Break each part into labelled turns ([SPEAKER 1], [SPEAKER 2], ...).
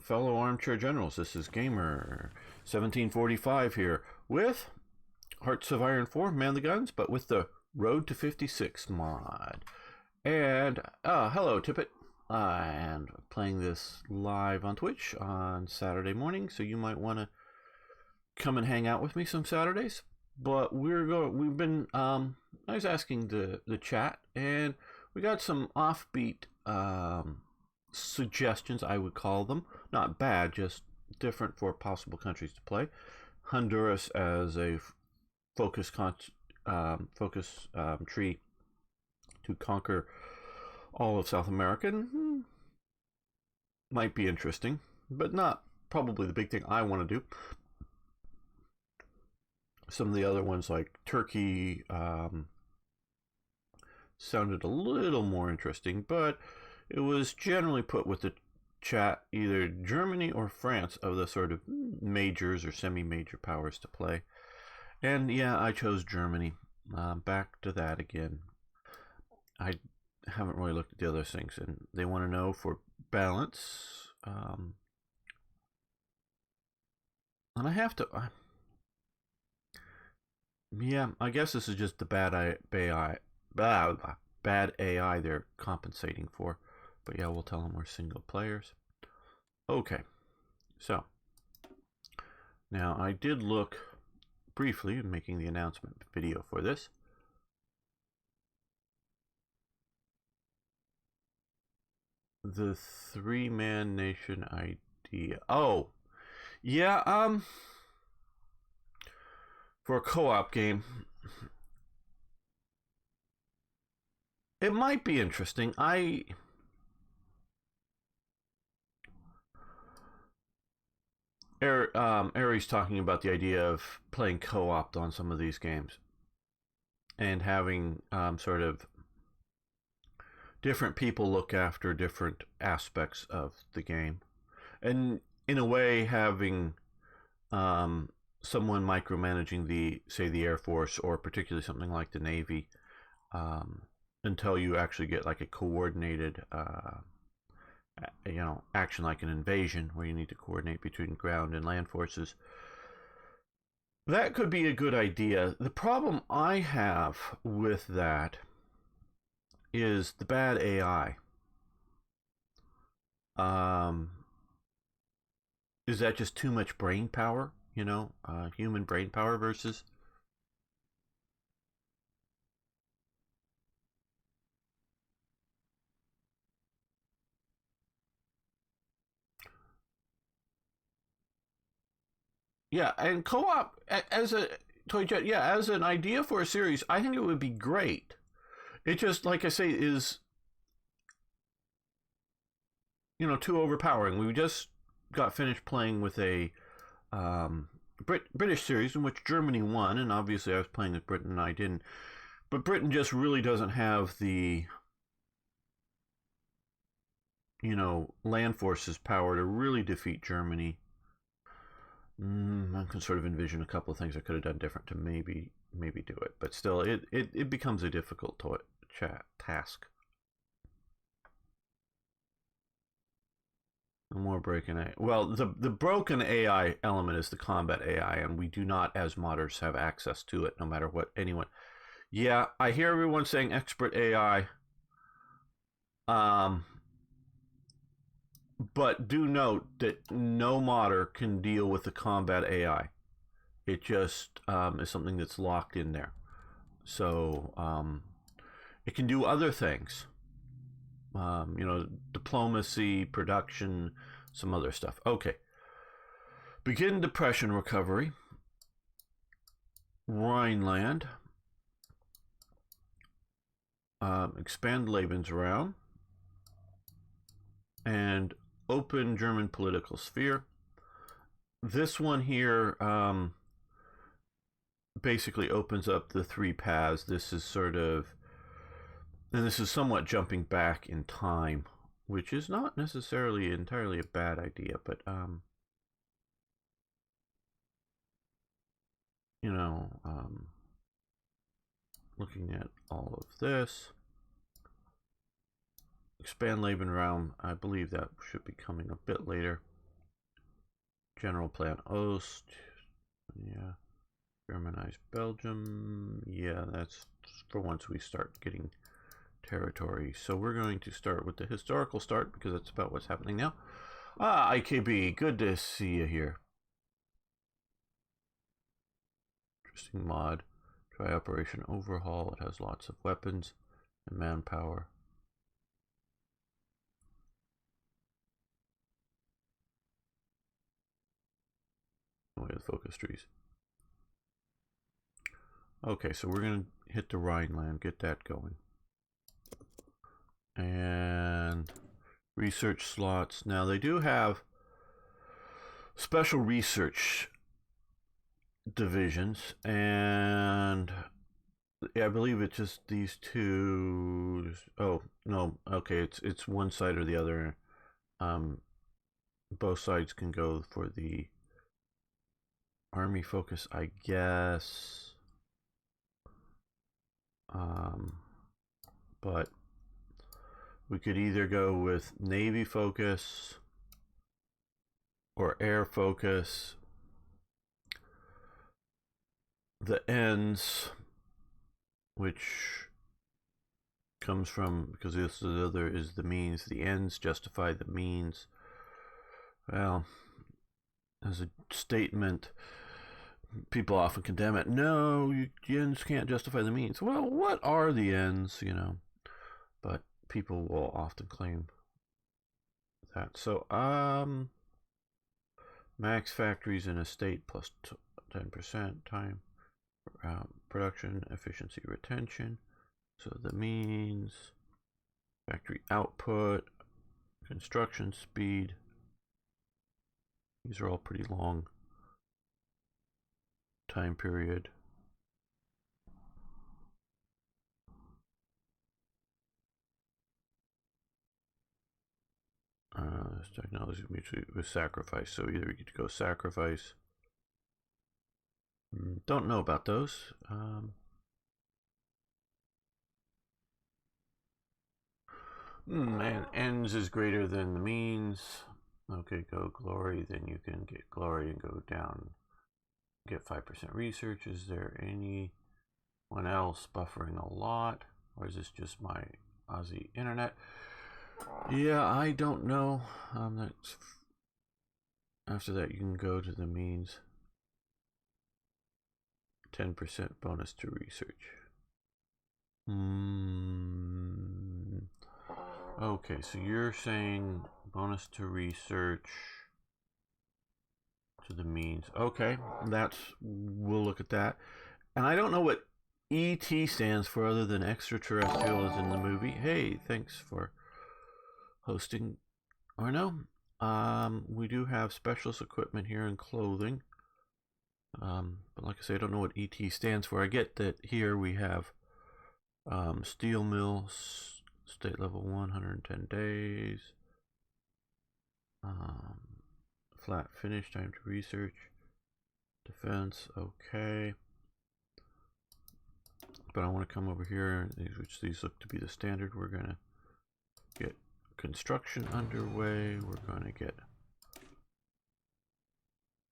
[SPEAKER 1] fellow armchair generals. This is Gamer 1745 here with Hearts of Iron 4, Man the Guns, but with the Road to 56 mod. And hello Tippett, and playing this live on Twitch on Saturday morning, so you might want to come and hang out with me some Saturdays. But I was asking the chat, and we got some offbeat suggestions, I would call them. Not bad, just different for possible countries to play. Honduras as a focus tree to conquer all of South America might be interesting, but not probably the big thing I want to do. Some of the other ones like Turkey sounded a little more interesting, but it was generally put with the chat either Germany or France of the sort of majors or semi-major powers to play. And yeah, I chose Germany. Back to that again. I haven't really looked at the other things, and they want to know for balance. And I have to... yeah, I guess this is just the bad AI they're compensating for. But yeah, we'll tell them we're single players. Okay, so now I did look briefly in making the announcement video for this. The three-man nation idea. Oh, yeah, for a co-op game, it might be interesting. Aries talking about the idea of playing co-op on some of these games and having sort of different people look after different aspects of the game, and in a way having someone micromanaging the Air Force, or particularly something like the Navy, until you actually get like a coordinated action like an invasion where you need to coordinate between ground and land forces. That could be a good idea. The problem I have with that is the bad AI. Is that just too much brain power? Human brain power versus... Yeah, and co-op as a toy jet, yeah, as an idea for a series, I think it would be great. It just, like I say, is too overpowering. We just got finished playing with a British series in which Germany won, and obviously I was playing with Britain and I didn't. But Britain just really doesn't have the land forces power to really defeat Germany. I can sort of envision a couple of things I could have done different to maybe do it, but still, it becomes a difficult task. More breaking AI. Well, the broken AI element is the combat AI, and we do not, as modders, have access to it, no matter what anyone. Yeah, I hear everyone saying expert AI. But do note that no modder can deal with the combat AI. It just is something that's locked in there. So it can do other things. Diplomacy, production, some other stuff. Okay. Begin depression recovery. Rhineland. Expand Lebensraum. And open German political sphere. This one here basically opens up the three paths. This is somewhat jumping back in time, which is not necessarily entirely a bad idea, but looking at all of this. Expand Lebensraum, I believe that should be coming a bit later. General Plan Ost. Yeah. Germanized Belgium. Yeah, that's for once we start getting territory. So we're going to start with the historical start because that's about what's happening now. IKB, good to see you here. Interesting mod. Try Operation Overhaul. It has lots of weapons and manpower. Away with focus trees. Okay, so we're going to hit the Rhineland, get that going. And research slots. Now they do have special research divisions, and I believe it's just these two. Oh no, okay, it's one side or the other. Both sides can go for the army focus, I guess. But we could either go with navy focus or air focus. The ends, which comes from, because this is the other is the means, the ends justify the means. Well, as a statement, people often condemn it. No, the ends can't justify the means. Well, what are the ends, But people will often claim that. So, max factories in a state plus 10% time, production, efficiency, retention. So the means, factory output, construction speed. These are all pretty long time period. This technology mutually with sacrifice. So either we get to go sacrifice. Don't know about those. And ends is greater than the means. Okay, go glory. Then you can get glory and go down. Get 5% research. Is there anyone else buffering a lot? Or is this just my Aussie internet? Yeah, I don't know. That's after that you can go to the means. 10% bonus to research. Okay, so you're saying bonus to research to the means. Okay, we'll look at that. And I don't know what ET stands for other than extraterrestrial as in the movie. Hey, thanks for hosting, Arno. We do have specialist equipment here and clothing. But like I say, I don't know what ET stands for. I get that here we have steel mill, state level 110 days. Flat finish, time to research. Defense, okay. But I want to come over here, which these look to be the standard. We're going to get construction underway. We're going to get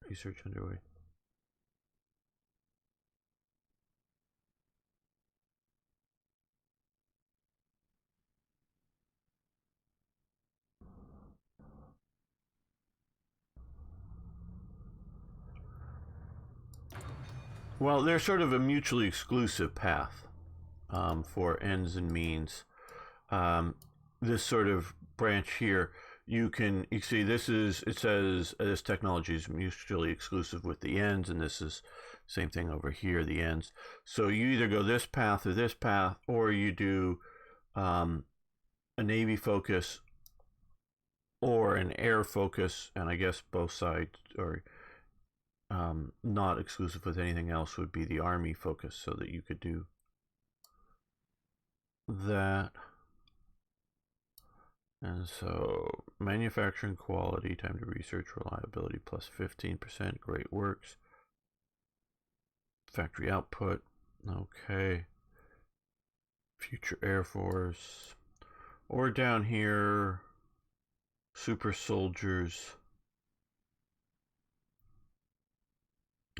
[SPEAKER 1] research underway. Well, they're sort of a mutually exclusive path for ends and means. This sort of branch here, you see it says this technology is mutually exclusive with the ends, and this is same thing over here, the ends. So you either go this path, or you do a navy focus or an air focus, and I guess both sides, or not exclusive with anything else, would be the army focus, so that you could do that. And so manufacturing quality, time to research, reliability plus 15%, great works. Factory output, okay. Future Air Force. Or down here, super soldiers.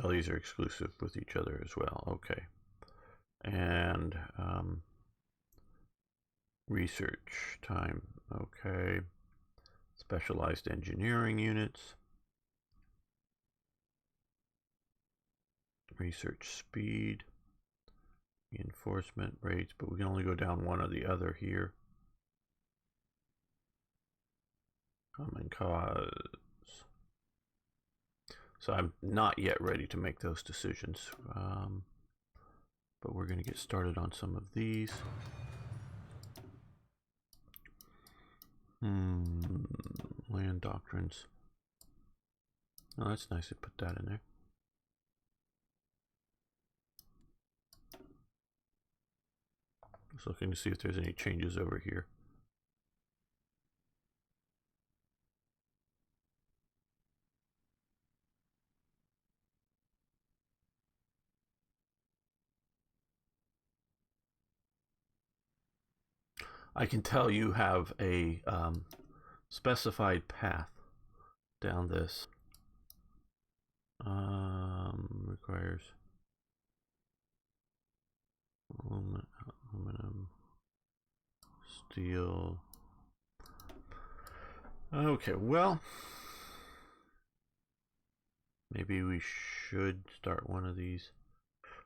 [SPEAKER 1] Oh, these are exclusive with each other as well. Okay. And research time. Okay. Specialized engineering units. Research speed. Reinforcement rates, but we can only go down one or the other here. Common cause. So I'm not yet ready to make those decisions. But we're going to get started on some of these. Land doctrines. Oh, that's nice to put that in there. Just looking to see if there's any changes over here. I can tell you have a specified path down this. Requires aluminum, steel. Okay, well, maybe we should start one of these.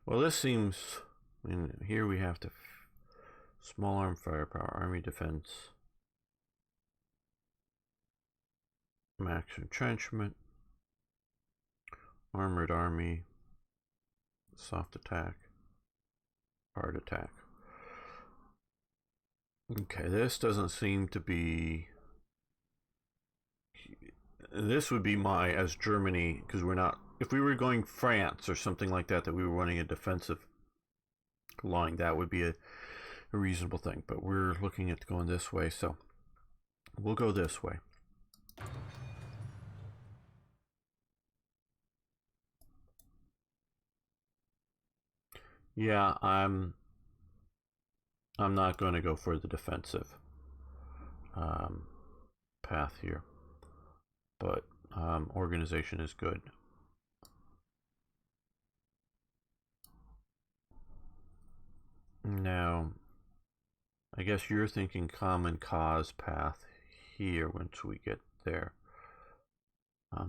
[SPEAKER 1] Well, this seems, I mean, here we have to small arm firepower, army defense, max entrenchment, armored army, soft attack, hard attack. Okay, this doesn't seem to be. This would be my, as Germany, because we're not. If we were going France or something like that, that we were running a defensive line, that would be a reasonable thing. But we're looking at going this way, so we'll go this way. Yeah, I'm not going to go for the defensive path here, but organization is good. Now, I guess you're thinking common cause path here once we get there.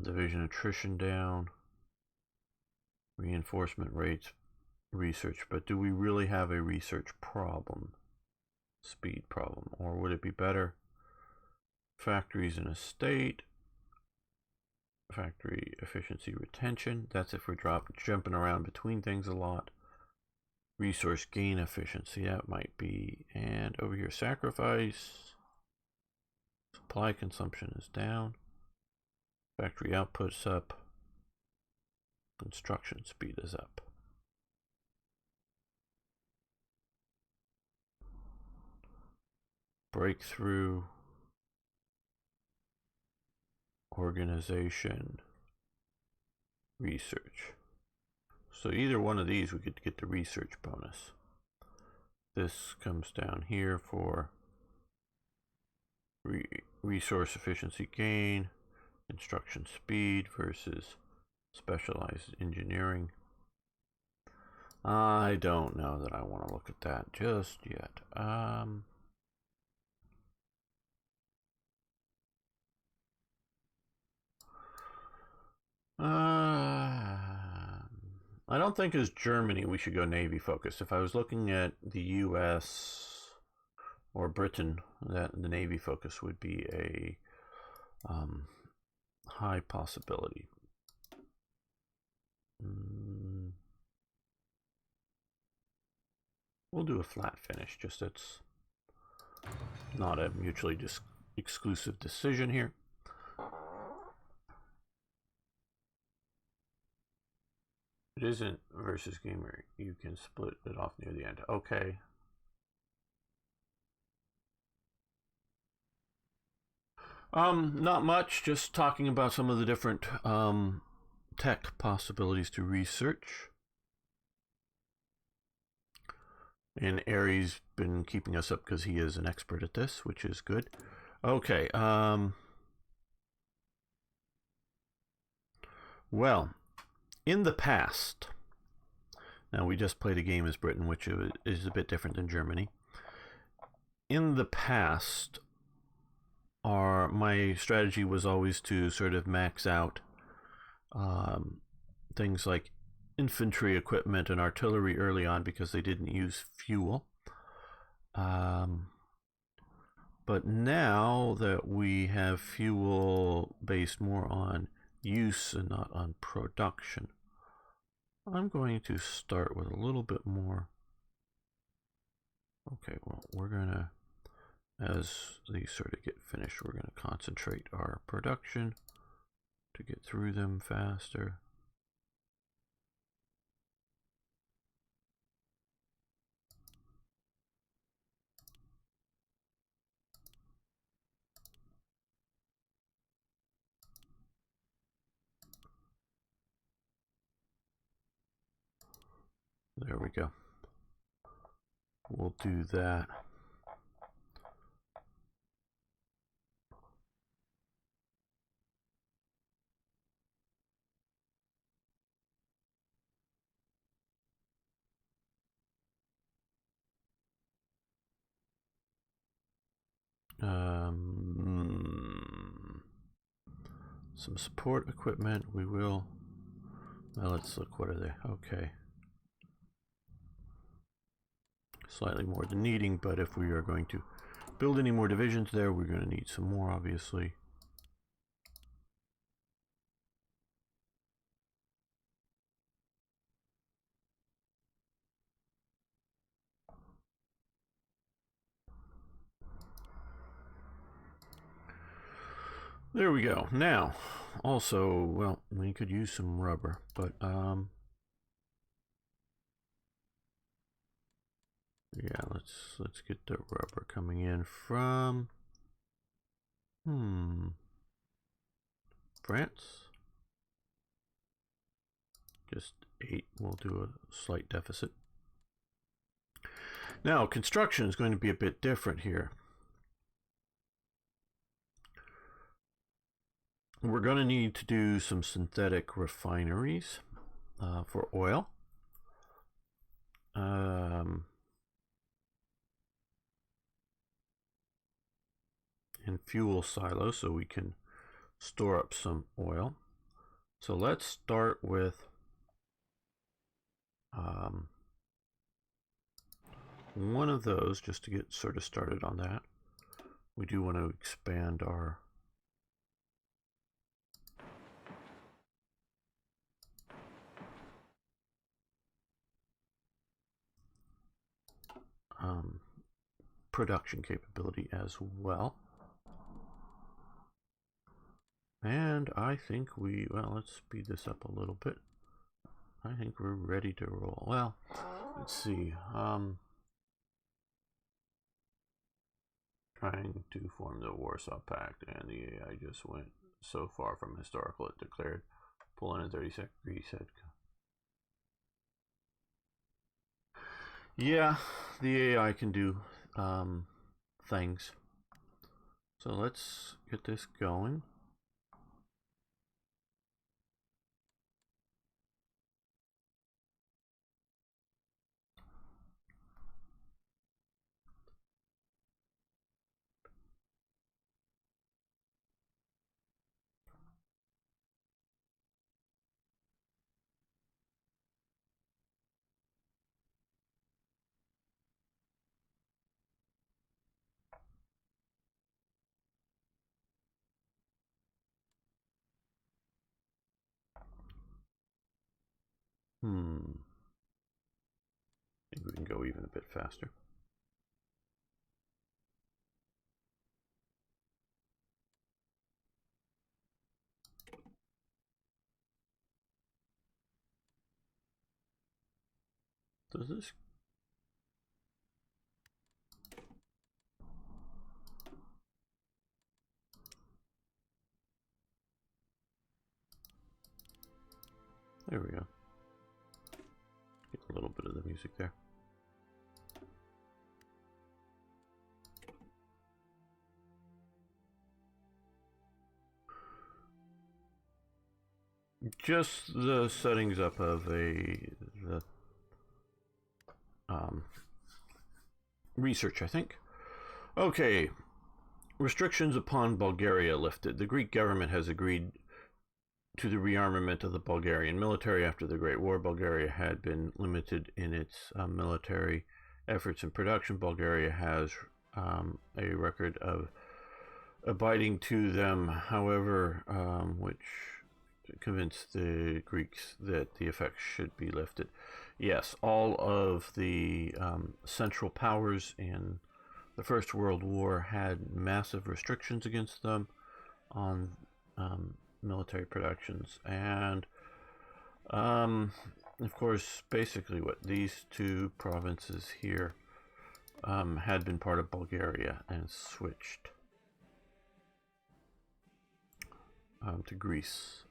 [SPEAKER 1] Division attrition down, reinforcement rates, research. But do we really have a research problem? Speed problem? Or would it be better? Factories in a state, factory efficiency retention. That's if we're jumping around between things a lot. Resource gain efficiency, that might be. And over here, sacrifice. Supply consumption is down. Factory output's up. Construction speed is up. Breakthrough. Organization. Research. So either one of these we could get the research bonus. This comes down here for resource efficiency gain, construction speed versus specialized engineering. I don't know that I want to look at that just yet. I don't think as Germany we should go Navy focused. If I was looking at the US or Britain, that the Navy focus would be a high possibility. We'll do a flat finish, just it's not a mutually exclusive decision here. It isn't versus gamer. You can split it off near the end. Okay. Not much. Just talking about some of the different tech possibilities to research. And Aries been keeping us up because he is an expert at this, which is good. Okay. Well, In the past, now we just played a game as Britain, which is a bit different than Germany. In the past, my strategy was always to sort of max out things like infantry equipment and artillery early on because they didn't use fuel. But now that we have fuel based more on use and not on production, I'm going to start with a little bit more. Okay, well, we're going to, as these sort of get finished, we're going to concentrate our production to get through them faster. There we go. We'll do that. Some support equipment. We will. Now let's look. What are they? Okay. Slightly more than needing, but if we are going to build any more divisions there, we're going to need some more, obviously. There we go. Now, also, well, we could use some rubber, but yeah, let's get the rubber coming in from France. Just 8. We'll do a slight deficit. Now, construction is going to be a bit different here. We're going to need to do some synthetic refineries for oil. And fuel silos so we can store up some oil. So let's start with one of those just to get sort of started on that. We do want to expand our production capability as well. And I think well, let's speed this up a little bit. I think we're ready to roll. Well, let's see. Trying to form the Warsaw Pact, and the AI just went so far from historical it declared pull in a 30-second reset. Yeah, the AI can do things. So let's get this going. Maybe we can go even a bit faster. Does this? There we go. Get a little bit of the music there. just the settings up of the research, I think. Okay, restrictions upon Bulgaria lifted. The Greek government has agreed to the rearmament of the Bulgarian military after the Great War. Bulgaria had been limited in its military efforts and production. Bulgaria has a record of abiding to them, however, which convinced the Greeks that the effects should be lifted. Yes, all of the Central Powers in the First World War had massive restrictions against them on military productions, and of course, basically what these two provinces here had been part of Bulgaria and switched to Greece.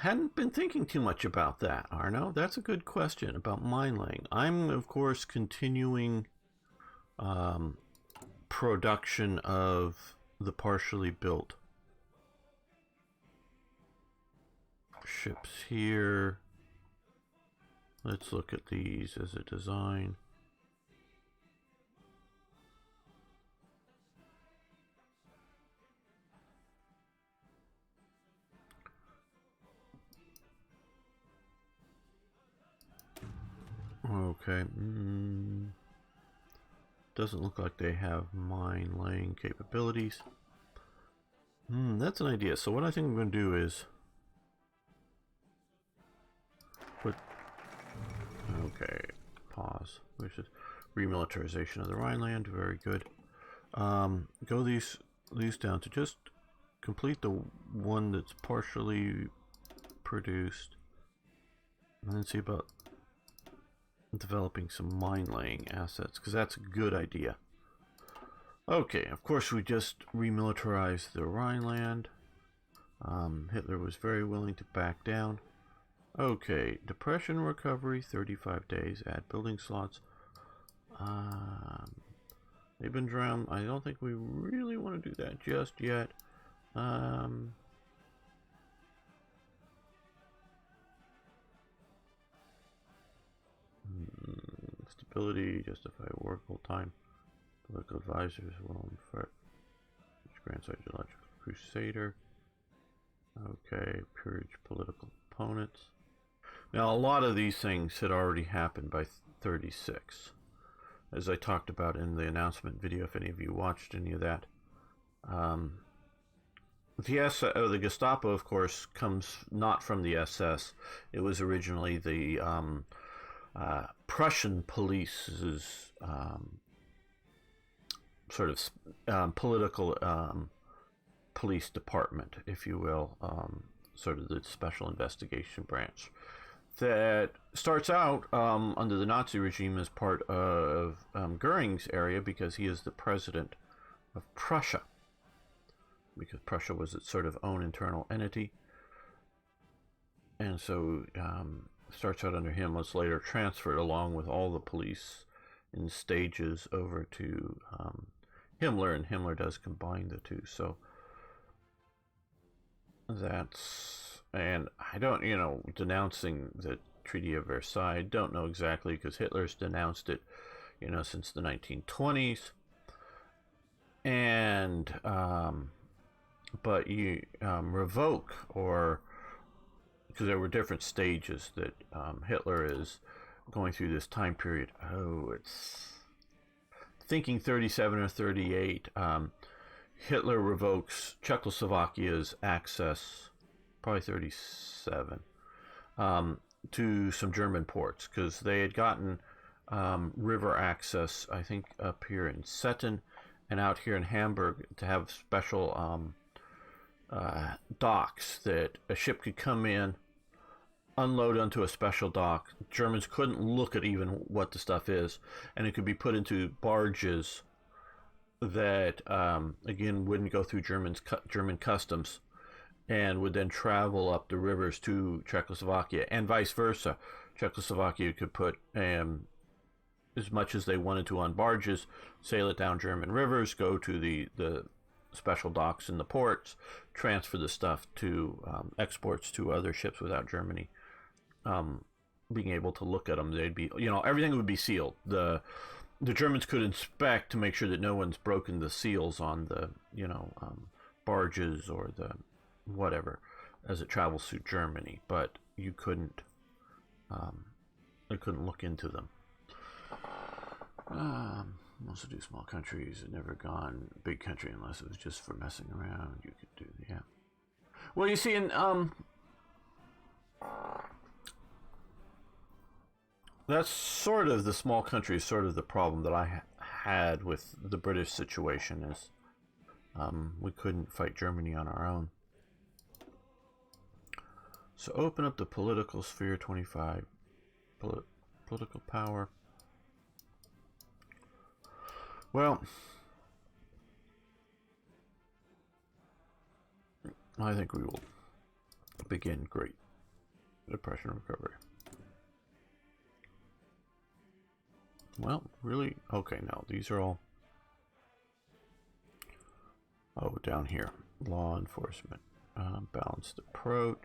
[SPEAKER 1] Hadn't been thinking too much about that, Arno. That's a good question about mine laying. I'm, of course, continuing production of the partially built ships here. Let's look at these as a design. Okay. Doesn't look like they have mine laying capabilities. That's an idea. So what I think I'm going to do is put... Okay, pause. Which is remilitarization of the Rhineland. Very good. Go these down to just complete the one that's partially produced. And then see about developing some mine laying assets, because that's a good idea. Okay, of course we just remilitarized the Rhineland. Hitler was very willing to back down. Okay, depression recovery, 35 days, add building slots. They've been drowned. I don't think we really want to do that just yet. Stability, justify workable time. Political advisors will infer. Which grants ideological crusader. Okay, purge political opponents. Now, a lot of these things had already happened by 36, as I talked about in the announcement video. If any of you watched any of that, the Gestapo, of course, comes not from the SS. It was originally the Prussian police's sort of political police department, if you will, sort of the special investigation branch that starts out under the Nazi regime as part of Goering's area, because he is the president of Prussia, because Prussia was its sort of own internal entity, and so starts out under him, was later transferred along with all the police in stages over to Himmler, and Himmler does combine the two. So that's, and I don't, denouncing the Treaty of Versailles, don't know exactly, because Hitler's denounced it, since the 1920s. And, but you revoke, or, because there were different stages that Hitler is going through this time period. Oh, it's thinking 37 or 38. Hitler revokes Czechoslovakia's access, probably 37, to some German ports, because they had gotten river access, I think, up here in Stettin and out here in Hamburg, to have special docks that a ship could come in, unload onto a special dock. Germans couldn't look at even what the stuff is, and it could be put into barges that again wouldn't go through German customs and would then travel up the rivers to Czechoslovakia and vice versa. Czechoslovakia could put as much as they wanted to on barges, sail it down German rivers, go to the special docks in the ports, transfer the stuff to exports to other ships without Germany being able to look at them. They'd be, everything would be sealed. The Germans could inspect to make sure that no one's broken the seals on the barges or the whatever as it travels through Germany, but you couldn't they couldn't look into them. Also do small countries had never gone big country unless it was just for messing around. You could do, yeah. Well, you see, in that's sort of the small country is sort of the problem that I had with the British situation is we couldn't fight Germany on our own. So open up the political sphere, 25 political power. Well, I think we will begin Great Depression recovery. Well, really? Okay, no, these are all... Oh, down here. Law enforcement. Balanced approach.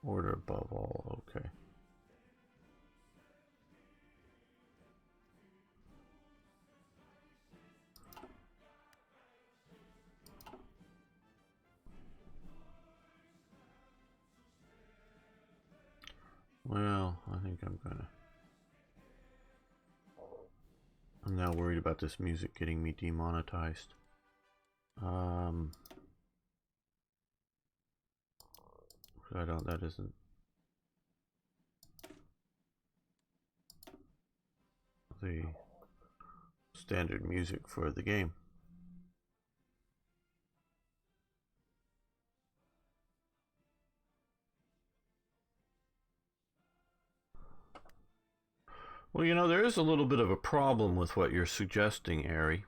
[SPEAKER 1] Order above all, okay. Well, I think I'm now worried about this music getting me demonetized. That isn't the standard music for the game. Well, there is a little bit of a problem with what you're suggesting, Ari.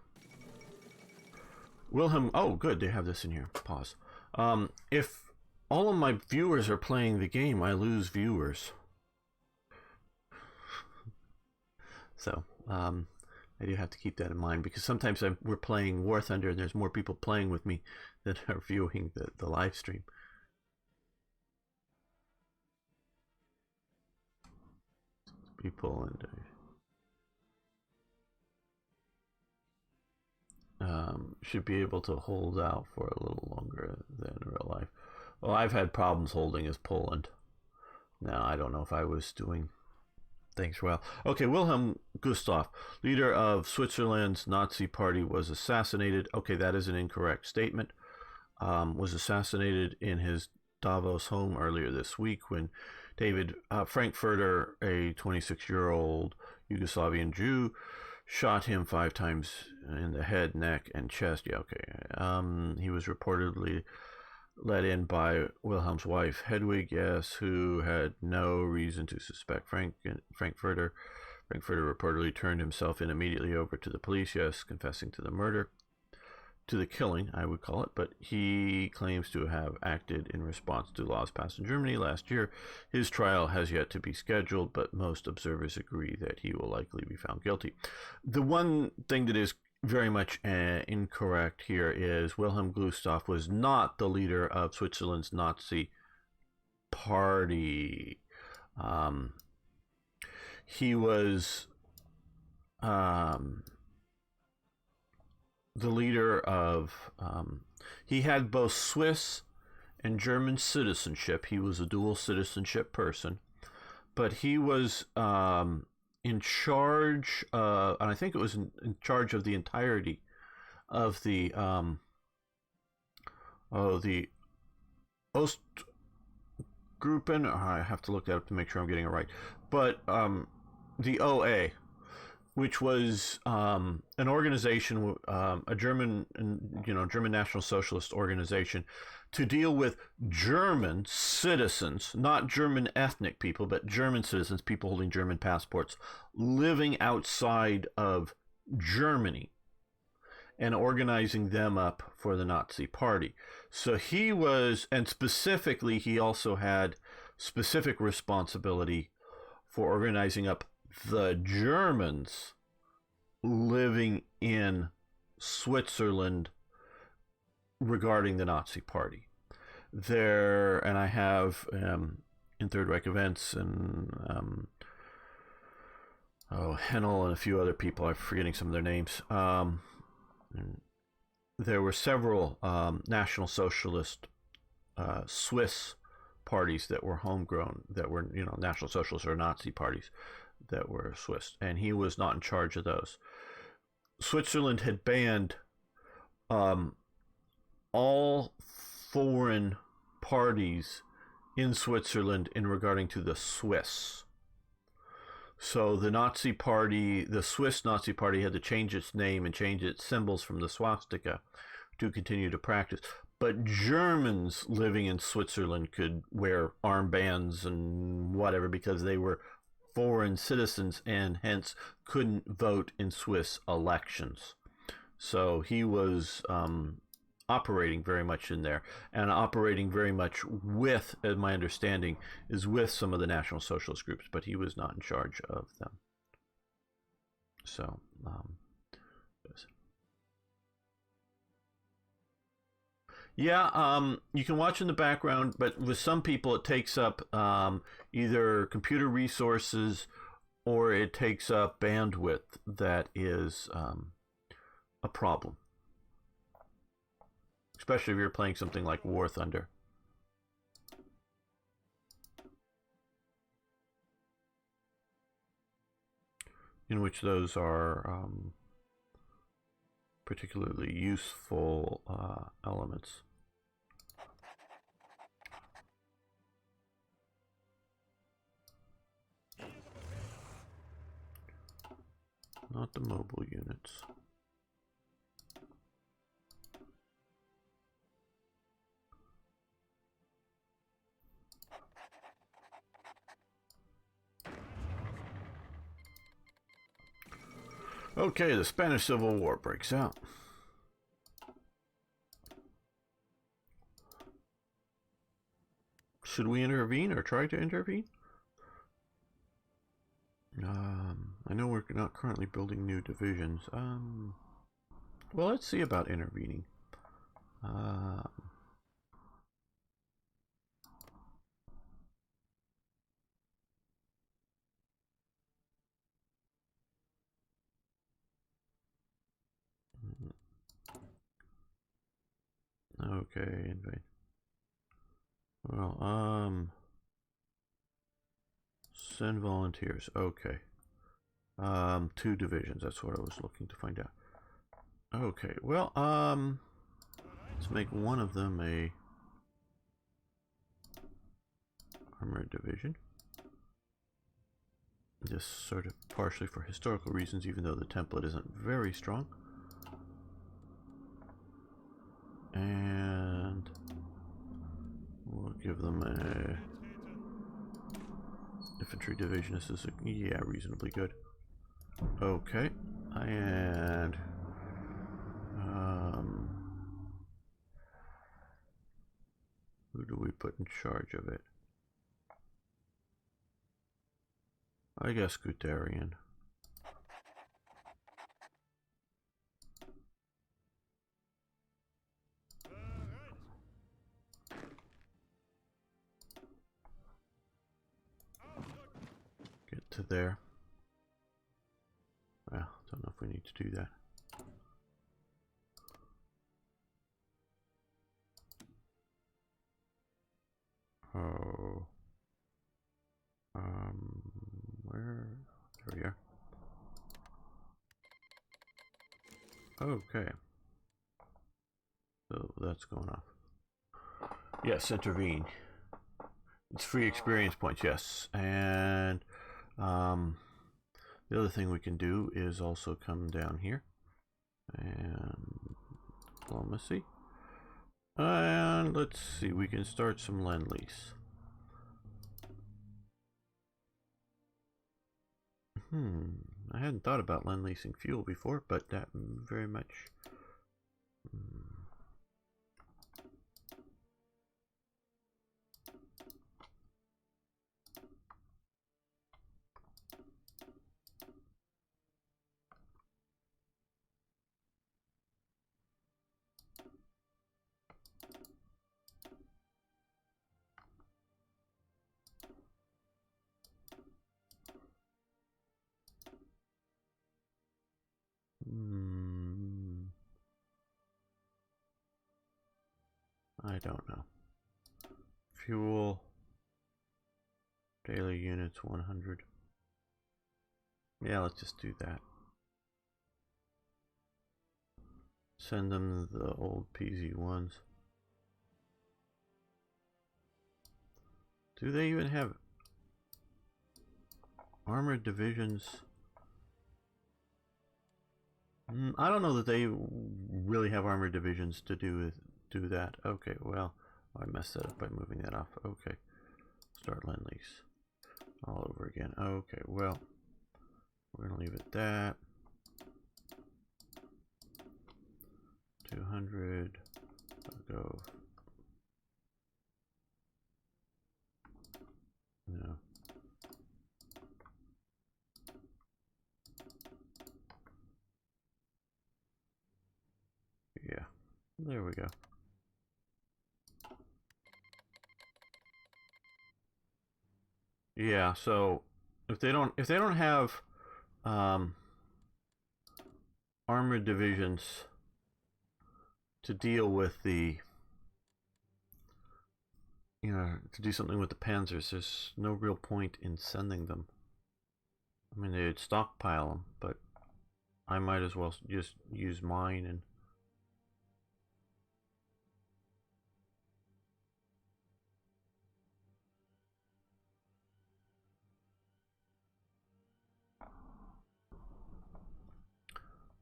[SPEAKER 1] Wilhelm, oh, good, they have this in here. Pause. If all of my viewers are playing the game, I lose viewers. So, I do have to keep that in mind because sometimes we're playing War Thunder and there's more people playing with me than are viewing the live stream. People and should be able to hold out for a little longer than real life. Well, I've had problems holding as Poland. Now, I don't know if I was doing things well. Okay, Wilhelm Gustloff, leader of Switzerland's Nazi party, was assassinated. Okay, that is an incorrect statement. Was assassinated in his Davos home earlier this week when David Frankfurter, a 26-year-old Yugoslavian Jew, shot him 5 times in the head, neck, and chest. Yeah, okay. He was reportedly led in by Wilhelm's wife, Hedwig, yes, who had no reason to suspect Frankfurter. Frankfurter reportedly turned himself in immediately over to the police, yes, confessing to the murder. To the killing, I would call it, but he claims to have acted in response to laws passed in Germany last year. His trial has yet to be scheduled, but most observers agree that he will likely be found guilty. The one thing that is very much incorrect here is Wilhelm Gustloff was not the leader of Switzerland's Nazi party. He was the leader of he had both Swiss and German citizenship. He was a dual citizenship person, but he was in charge and I think it was in charge of the entirety of the Ostgruppen. I have to look that up to make sure I'm getting it right, but the OA, which was an organization, a German, German National Socialist organization, to deal with German citizens, not German ethnic people, but German citizens, people holding German passports, living outside of Germany, and organizing them up for the Nazi Party. So he was, and specifically, he also had specific responsibility for organizing up the Germans living in Switzerland regarding the Nazi Party. There, and I have in Third Reich Events and Hennel and a few other people, I'm forgetting some of their names. There were several National Socialist Swiss parties that were homegrown, that were, National Socialist or Nazi parties that were Swiss, and he was not in charge of those. Switzerland had banned all foreign parties in Switzerland in regarding to the Swiss. So the Nazi Party, the Swiss Nazi Party, had to change its name and change its symbols from the swastika to continue to practice. But Germans living in Switzerland could wear armbands and whatever because they were foreign citizens and hence couldn't vote in Swiss elections. So he was operating very much in there, and operating very much with, as my understanding, is with some of the National Socialist groups, but he was not in charge of them. So, yes. Yeah, you can watch in the background, but with some people it takes up either computer resources or it takes up bandwidth that is a problem. Especially if you're playing something like War Thunder. In which those are particularly useful elements. Not the mobile units. Okay, the Spanish Civil War breaks out. Should we intervene or try to intervene? I know we're not currently building new divisions. Well, let's see about intervening. Okay, invade. Well, send volunteers. Okay. 2 divisions. That's what I was looking to find out. Okay. Well, let's make one of them a armored division. Just sort of partially for historical reasons, even though the template isn't very strong. And we'll give them a infantry division. This is reasonably good. Okay, and who do we put in charge of it? I guess Guderian. Get to there. Well, don't know if we need to do that. Oh. Where? There we are. Okay. So that's going off. Yes, intervene. It's free experience points, yes. And The other thing we can do is also come down here and diplomacy. And let's see, we can start some Lend-Lease. I hadn't thought about Lend-Leasing fuel before, but that very much... I don't know. Fuel, daily units 100. Yeah, let's just do that. Send them the old PZ ones. Do they even have armored divisions? I don't know that they really have armored divisions to do that. Okay, well, I messed that up by moving that off. Okay, start Lend-Lease all over again. Okay, well, we're gonna leave it that. 200. I'll go. No. Yeah, there we go. Yeah, so if they don't have armored divisions to deal with the, to do something with the panzers, there's no real point in sending them. I mean, they'd stockpile them, but I might as well just use mine and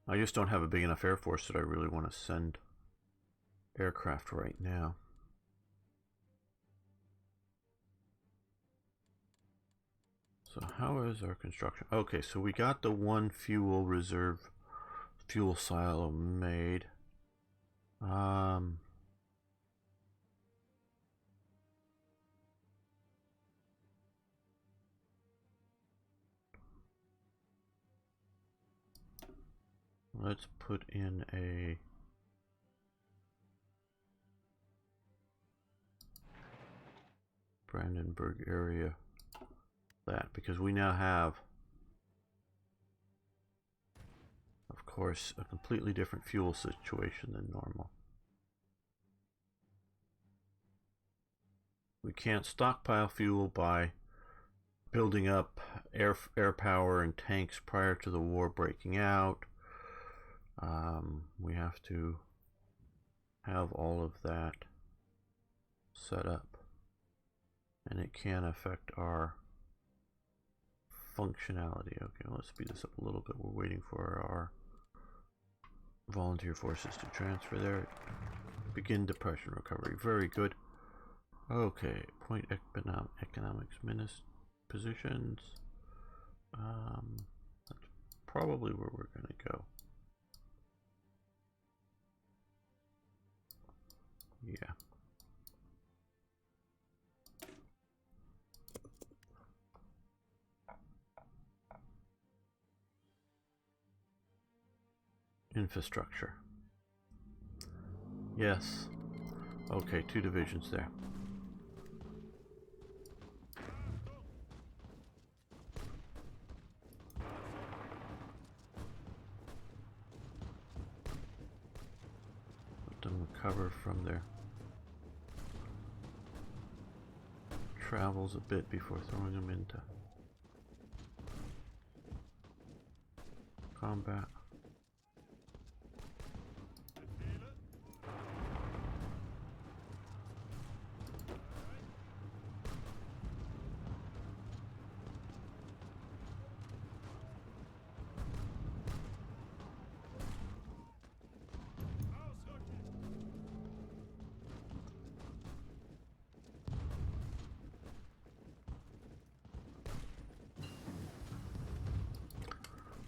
[SPEAKER 1] I just don't have a big enough air force that I really want to send aircraft right now. So how is our construction? Okay, so we got the one fuel reserve fuel silo made. Let's put in a Brandenburg area, that, because we now have, of course, a completely different fuel situation than normal. We can't stockpile fuel by building up air power and tanks prior to the war breaking out. We have to have all of that set up, and it can affect our functionality. Okay, let's speed this up a little bit. We're waiting for our volunteer forces to transfer there. Begin depression recovery. Very good. Okay, point economics positions. That's probably where we're going to go. Yeah. Infrastructure. Yes. Okay, 2 divisions there. Let them recover from their travels a bit before throwing them into combat.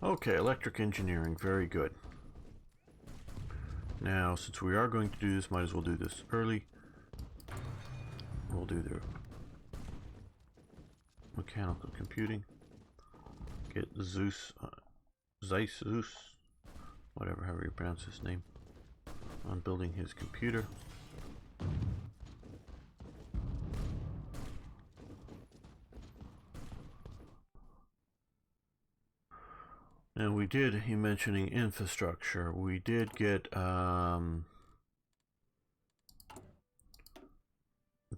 [SPEAKER 1] Okay, electric engineering, very good. Now, since we are going to do this, might as well do this early. We'll do the mechanical computing. Get Zeus, whatever, however you pronounce his name, on building his computer. And we did, he mentioning infrastructure, we did get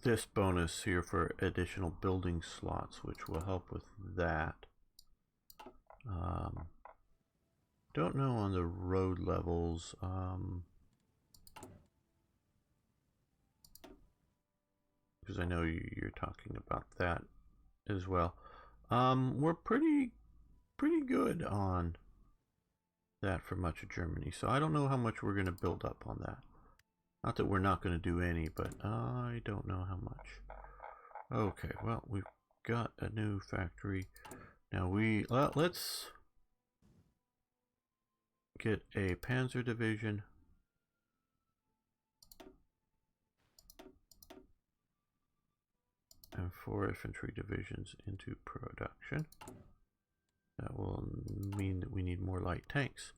[SPEAKER 1] this bonus here for additional building slots, which will help with that. Don't know on the road levels. Because I know you're talking about that as well. We're pretty good on that for much of Germany, so I don't know how much we're going to build up on that. Not that we're not going to do any, but I don't know how much. Okay, well, we've got a new factory. Now let's get a Panzer division. And 4 infantry divisions into production. That will mean that we need more light tanks.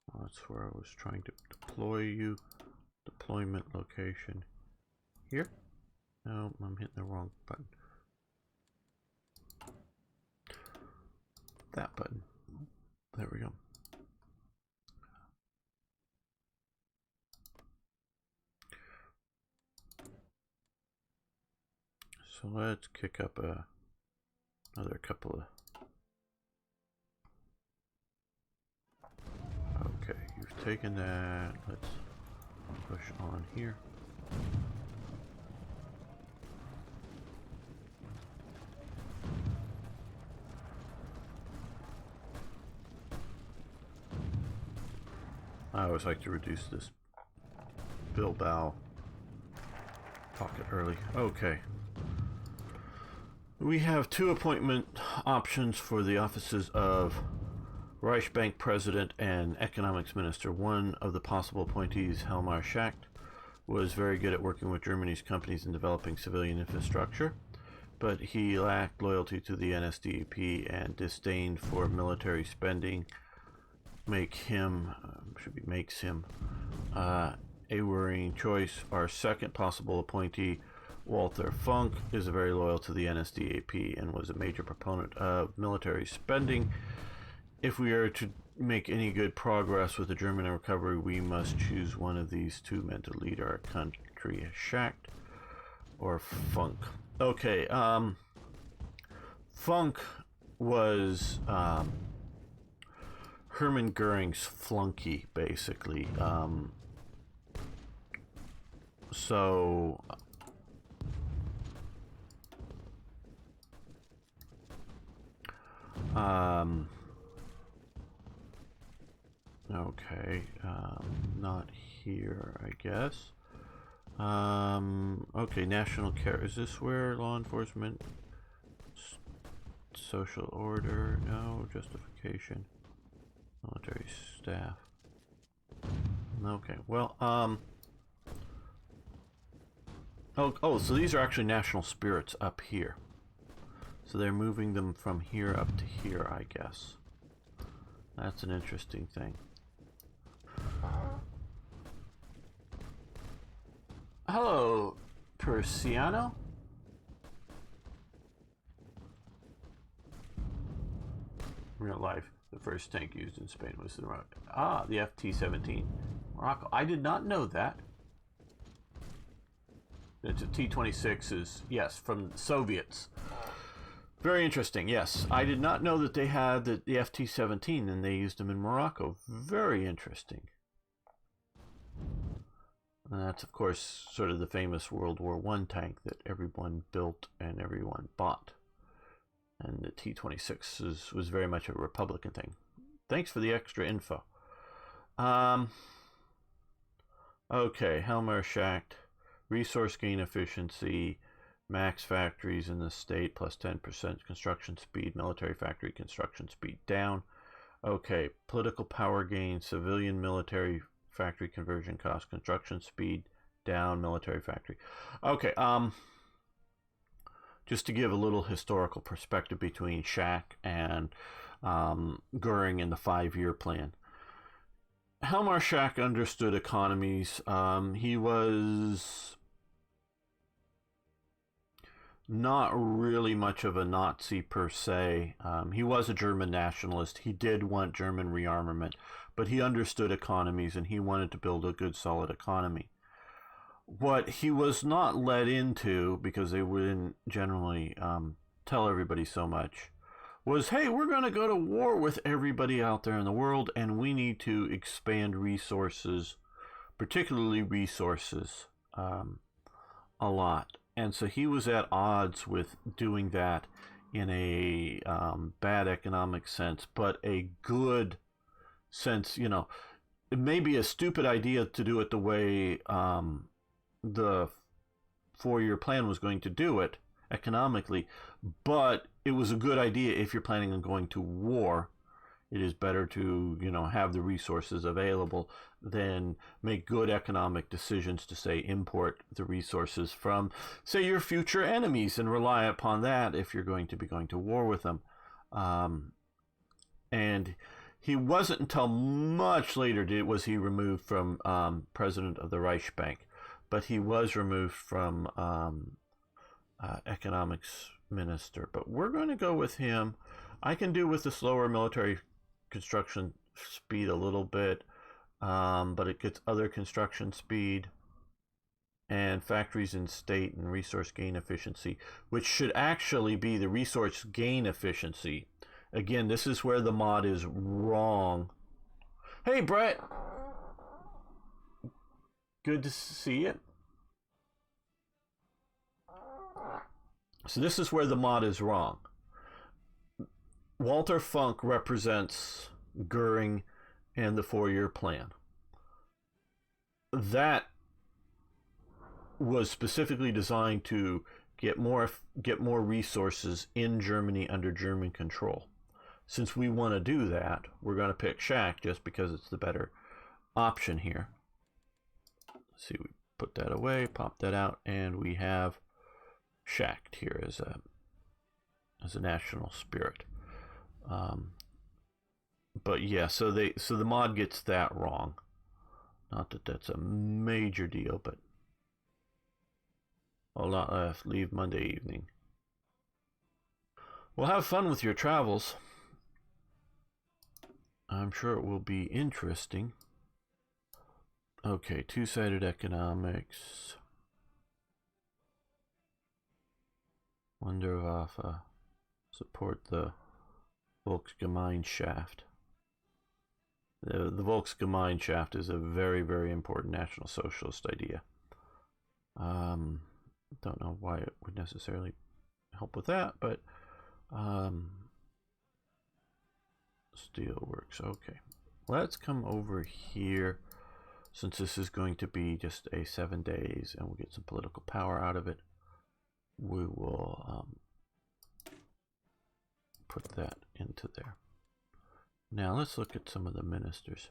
[SPEAKER 1] Well, that's where I was trying to deploy you. Deployment location here. No, I'm hitting the wrong button. That button. There we go. So let's kick up another couple of... Okay, you've taken that. Let's push on here. I always like to reduce this Bilbao pocket early. Okay. We have 2 appointment options for the offices of Reichsbank President and Economics Minister. One of the possible appointees, Helmar Schacht, was very good at working with Germany's companies in developing civilian infrastructure, but he lacked loyalty to the NSDAP and disdain for military spending makes him a worrying choice. Our second possible appointee, Walter Funk, is very loyal to the NSDAP and was a major proponent of military spending. If we are to make any good progress with the German recovery, we must choose one of these 2 men to lead our country, Schacht or Funk. Okay, Funk was Hermann Goering's flunky, basically. Okay, not here, I guess. Okay, national care. Is this where law enforcement, social order? No, justification. Military staff. Okay, well, oh, so these are actually national spirits up here. So they're moving them from here up to here, I guess. That's an interesting thing. Hello, Persiano. Real life, the first tank used in Spain was the FT-17. Morocco. I did not know that. It's a T-26 is, yes, from the Soviets. Very interesting, yes. I did not know that they had the FT-17 and they used them in Morocco. Very interesting. And that's, of course, sort of the famous World War I tank that everyone built and everyone bought. And the T-26 was very much a Republican thing. Thanks for the extra info. Okay, Helmar Schacht resource gain efficiency, max factories in the state plus 10% construction speed, military factory construction speed down. Okay, political power gain, civilian military factory conversion cost, construction speed down, military factory. Okay, just to give a little historical perspective between Schack and Goering in the 5-year plan. Helmar Schack understood economies. He was not really much of a Nazi per se. He was a German nationalist. He did want German rearmament, but he understood economies and he wanted to build a good, solid economy. What he was not led into, because they wouldn't generally tell everybody so much, was, hey, we're going to go to war with everybody out there in the world and we need to expand resources, particularly resources, a lot. And so he was at odds with doing that in a bad economic sense, but a good sense. You know, it may be a stupid idea to do it the way the 4-year plan was going to do it economically, but it was a good idea if you're planning on going to war. It is better to, you know, have the resources available than make good economic decisions to, say, import the resources from, say, your future enemies and rely upon that if you're going to be going to war with them. And he wasn't until much later was he removed from president of the Reichsbank, but he was removed from economics minister. But we're going to go with him. I can do with the slower military construction speed a little bit, but it gets other construction speed and factories in state and resource gain efficiency, which should actually be the resource gain efficiency. Again, this is where the mod is wrong. Hey, Brett. Good to see you. So this is where the mod is wrong. Walter Funk represents Goering and the 4-year plan. That was specifically designed to get more resources in Germany under German control. Since we want to do that, we're going to pick Schack just because it's the better option here. Let's see, we put that away, pop that out, and we have Schack here as a national spirit. But yeah, so the mod gets that wrong. Not that that's a major deal, but a lot left. Leave Monday evening. Well, have fun with your travels. I'm sure it will be interesting. Okay, two-sided economics. Wunderwaffe. Support the Volksgemeinschaft. The Volksgemeinschaft is a very, very important National Socialist idea. Don't know why it would necessarily help with that, but Steelworks. Okay, let's come over here, since this is going to be just a 7 days and we'll get some political power out of it. We will put that into there. Now let's look at some of the ministers.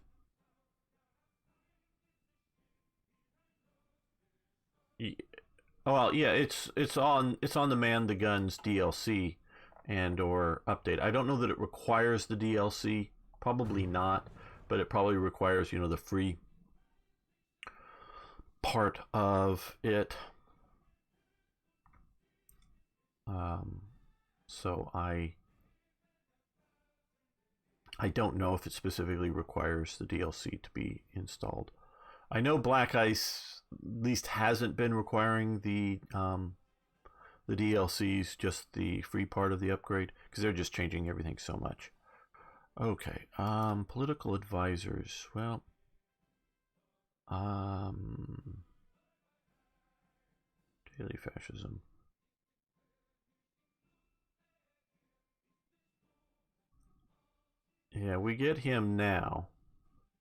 [SPEAKER 1] Well, yeah, it's on the Man the Guns DLC and or update. I don't know that it requires the DLC. Probably not, but it probably requires, you know, the free part of it. So I don't know if it specifically requires the DLC to be installed. I know Black Ice at least hasn't been requiring the DLCs, just the free part of the upgrade, because they're just changing everything so much. Okay, political advisors. Well, daily fascism. Yeah, we get him now,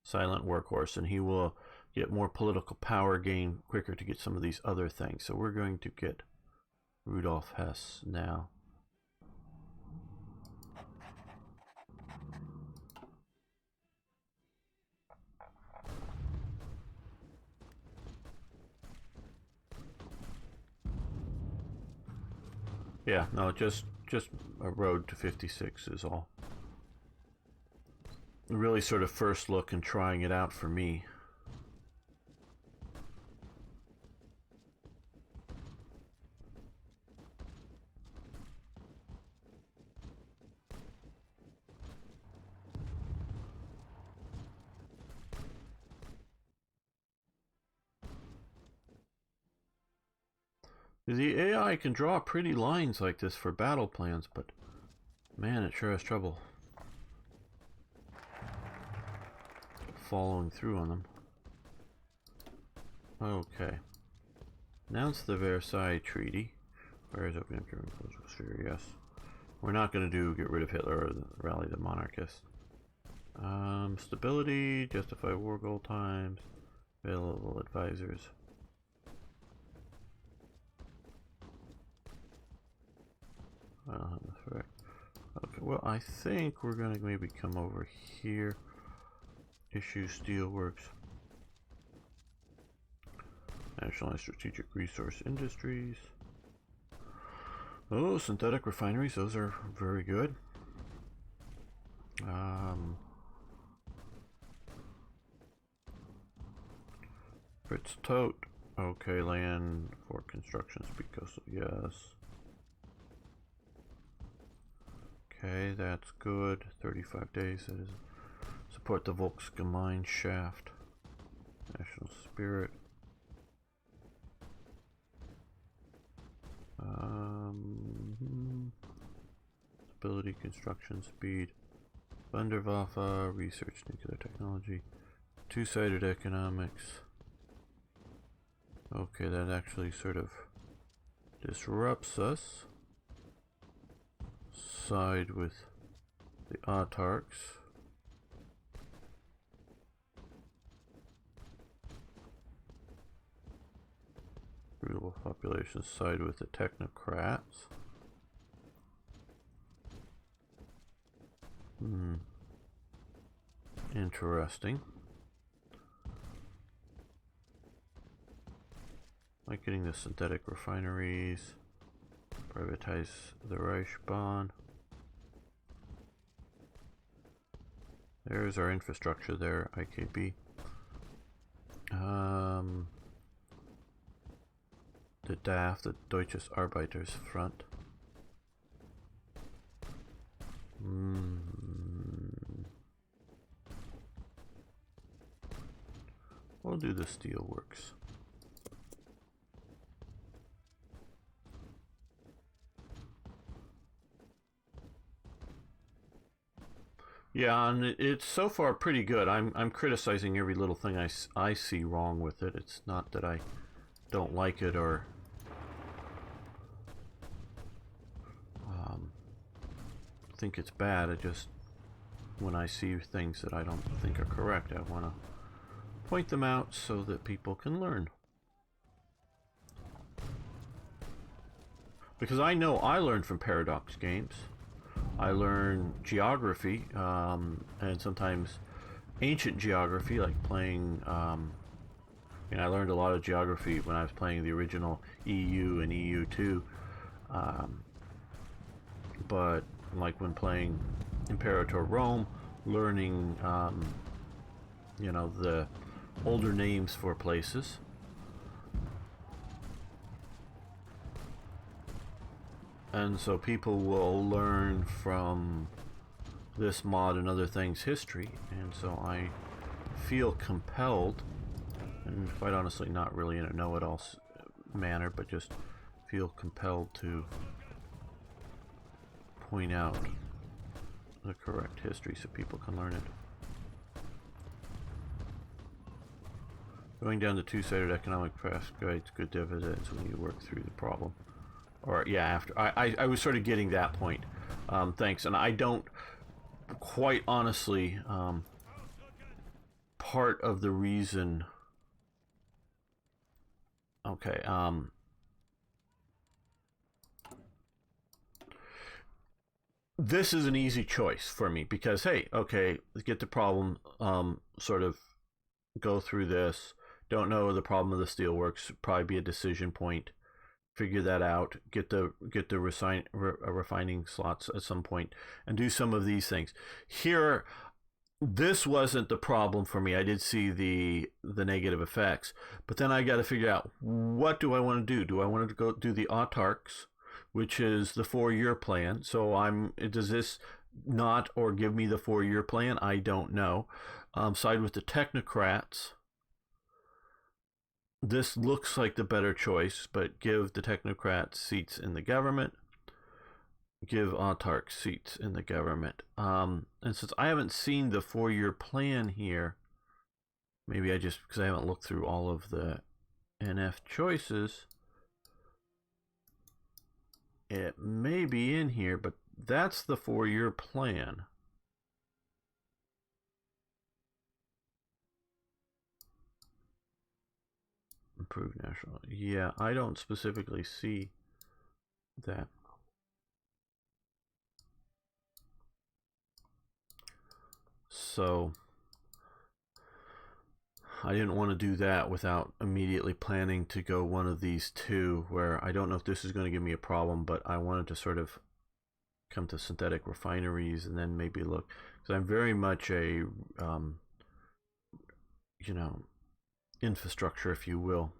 [SPEAKER 1] Silent Workhorse, and he will get more political power gain quicker to get some of these other things. So we're going to get Rudolf Hess now. Yeah, no, just a road to 56 is all. Really sort of first look and trying it out for me. The AI can draw pretty lines like this for battle plans, but man, it sure has trouble following through on them. Okay. Announce the Versailles Treaty. Fires open during political sphere, yes. We're not going to do get rid of Hitler or rally the monarchists. Stability, justify war goal times, available advisors. I don't have this correct. Okay, well, I think we're going to maybe come over here. Issue Steelworks. Nationalize Strategic Resource Industries. Oh, synthetic refineries. Those are very good. Fritz Tote. Okay, land for construction speed coastal. Yes. Okay, that's good. 35 days. That is. Support the Volksgemein Shaft. National Spirit. Stability, construction speed. Wunderwaffe, research nuclear technology. Two-sided economics. Okay, that actually sort of disrupts us. Side with the autarchs. Rural population side with the technocrats. Interesting. Like getting the synthetic refineries. Privatize the Reichsbahn. There's our infrastructure there, IKB. The DAF, the Deutsches Arbeitersfront. We'll do the steelworks. Yeah, and it's so far pretty good. I'm criticizing every little thing I see wrong with it. It's not that I don't like it or think it's bad. It just, when I see things that I don't think are correct, I want to point them out so that people can learn. Because I know I learned from Paradox games. I learn geography, and sometimes ancient geography, like playing, and I learned a lot of geography when I was playing the original EU and EU2, but like when playing Imperator Rome, learning, you know, the older names for places. And so people will learn from this mod and other things history, and so I feel compelled, and quite honestly not really in a know-it-all manner, but just feel compelled to point out the correct history so people can learn it. Going down the two-sided economic path guides good dividends when you work through the problem. Or, yeah, after. I was sort of getting that point. Thanks. And I don't, quite honestly, part of the reason Okay. This is an easy choice for me because, hey, okay, get the problem, sort of go through this. Don't know the problem of the steelworks. Probably be a decision point. Figure that out. Get the refining slots at some point, and do some of these things. Here, this wasn't the problem for me. I did see the negative effects, but then I got to figure out, what do I want to do? Do I want to go do the autarks, which is the 4-year plan? So does this not or give me the 4-year plan? I don't know. Side with the technocrats. This looks like the better choice, but give the technocrats seats in the government. Give autarchs seats in the government. And since I haven't seen the 4-year plan here, maybe because I haven't looked through all of the NF choices, it may be in here, but that's the 4-year plan. Improved national. Yeah, I don't specifically see that. So I didn't want to do that without immediately planning to go one of these two, where I don't know if this is going to give me a problem, but I wanted to sort of come to synthetic refineries and then maybe look, because I'm very much a infrastructure, if you will,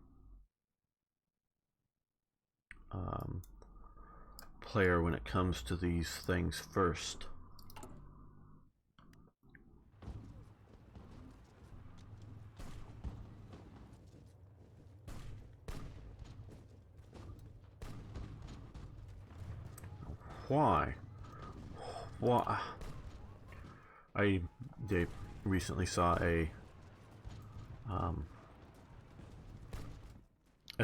[SPEAKER 1] player when it comes to these things first. Why? I recently saw a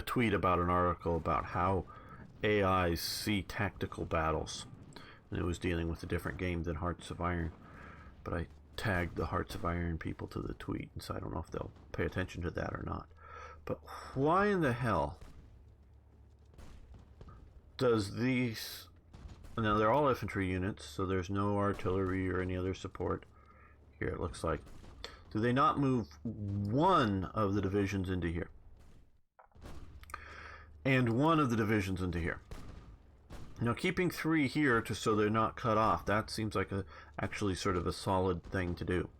[SPEAKER 1] tweet about an article about how AIs see tactical battles, and it was dealing with a different game than Hearts of Iron. But I tagged the Hearts of Iron people to the tweet, and so I don't know if they'll pay attention to that or not. But why in the hell does these... Now, they're all infantry units, so there's no artillery or any other support here, it looks like. Do they not move one of the divisions into here? And one of the divisions into here? Now, keeping 3 here so they're not cut off, that seems like actually sort of a solid thing to do.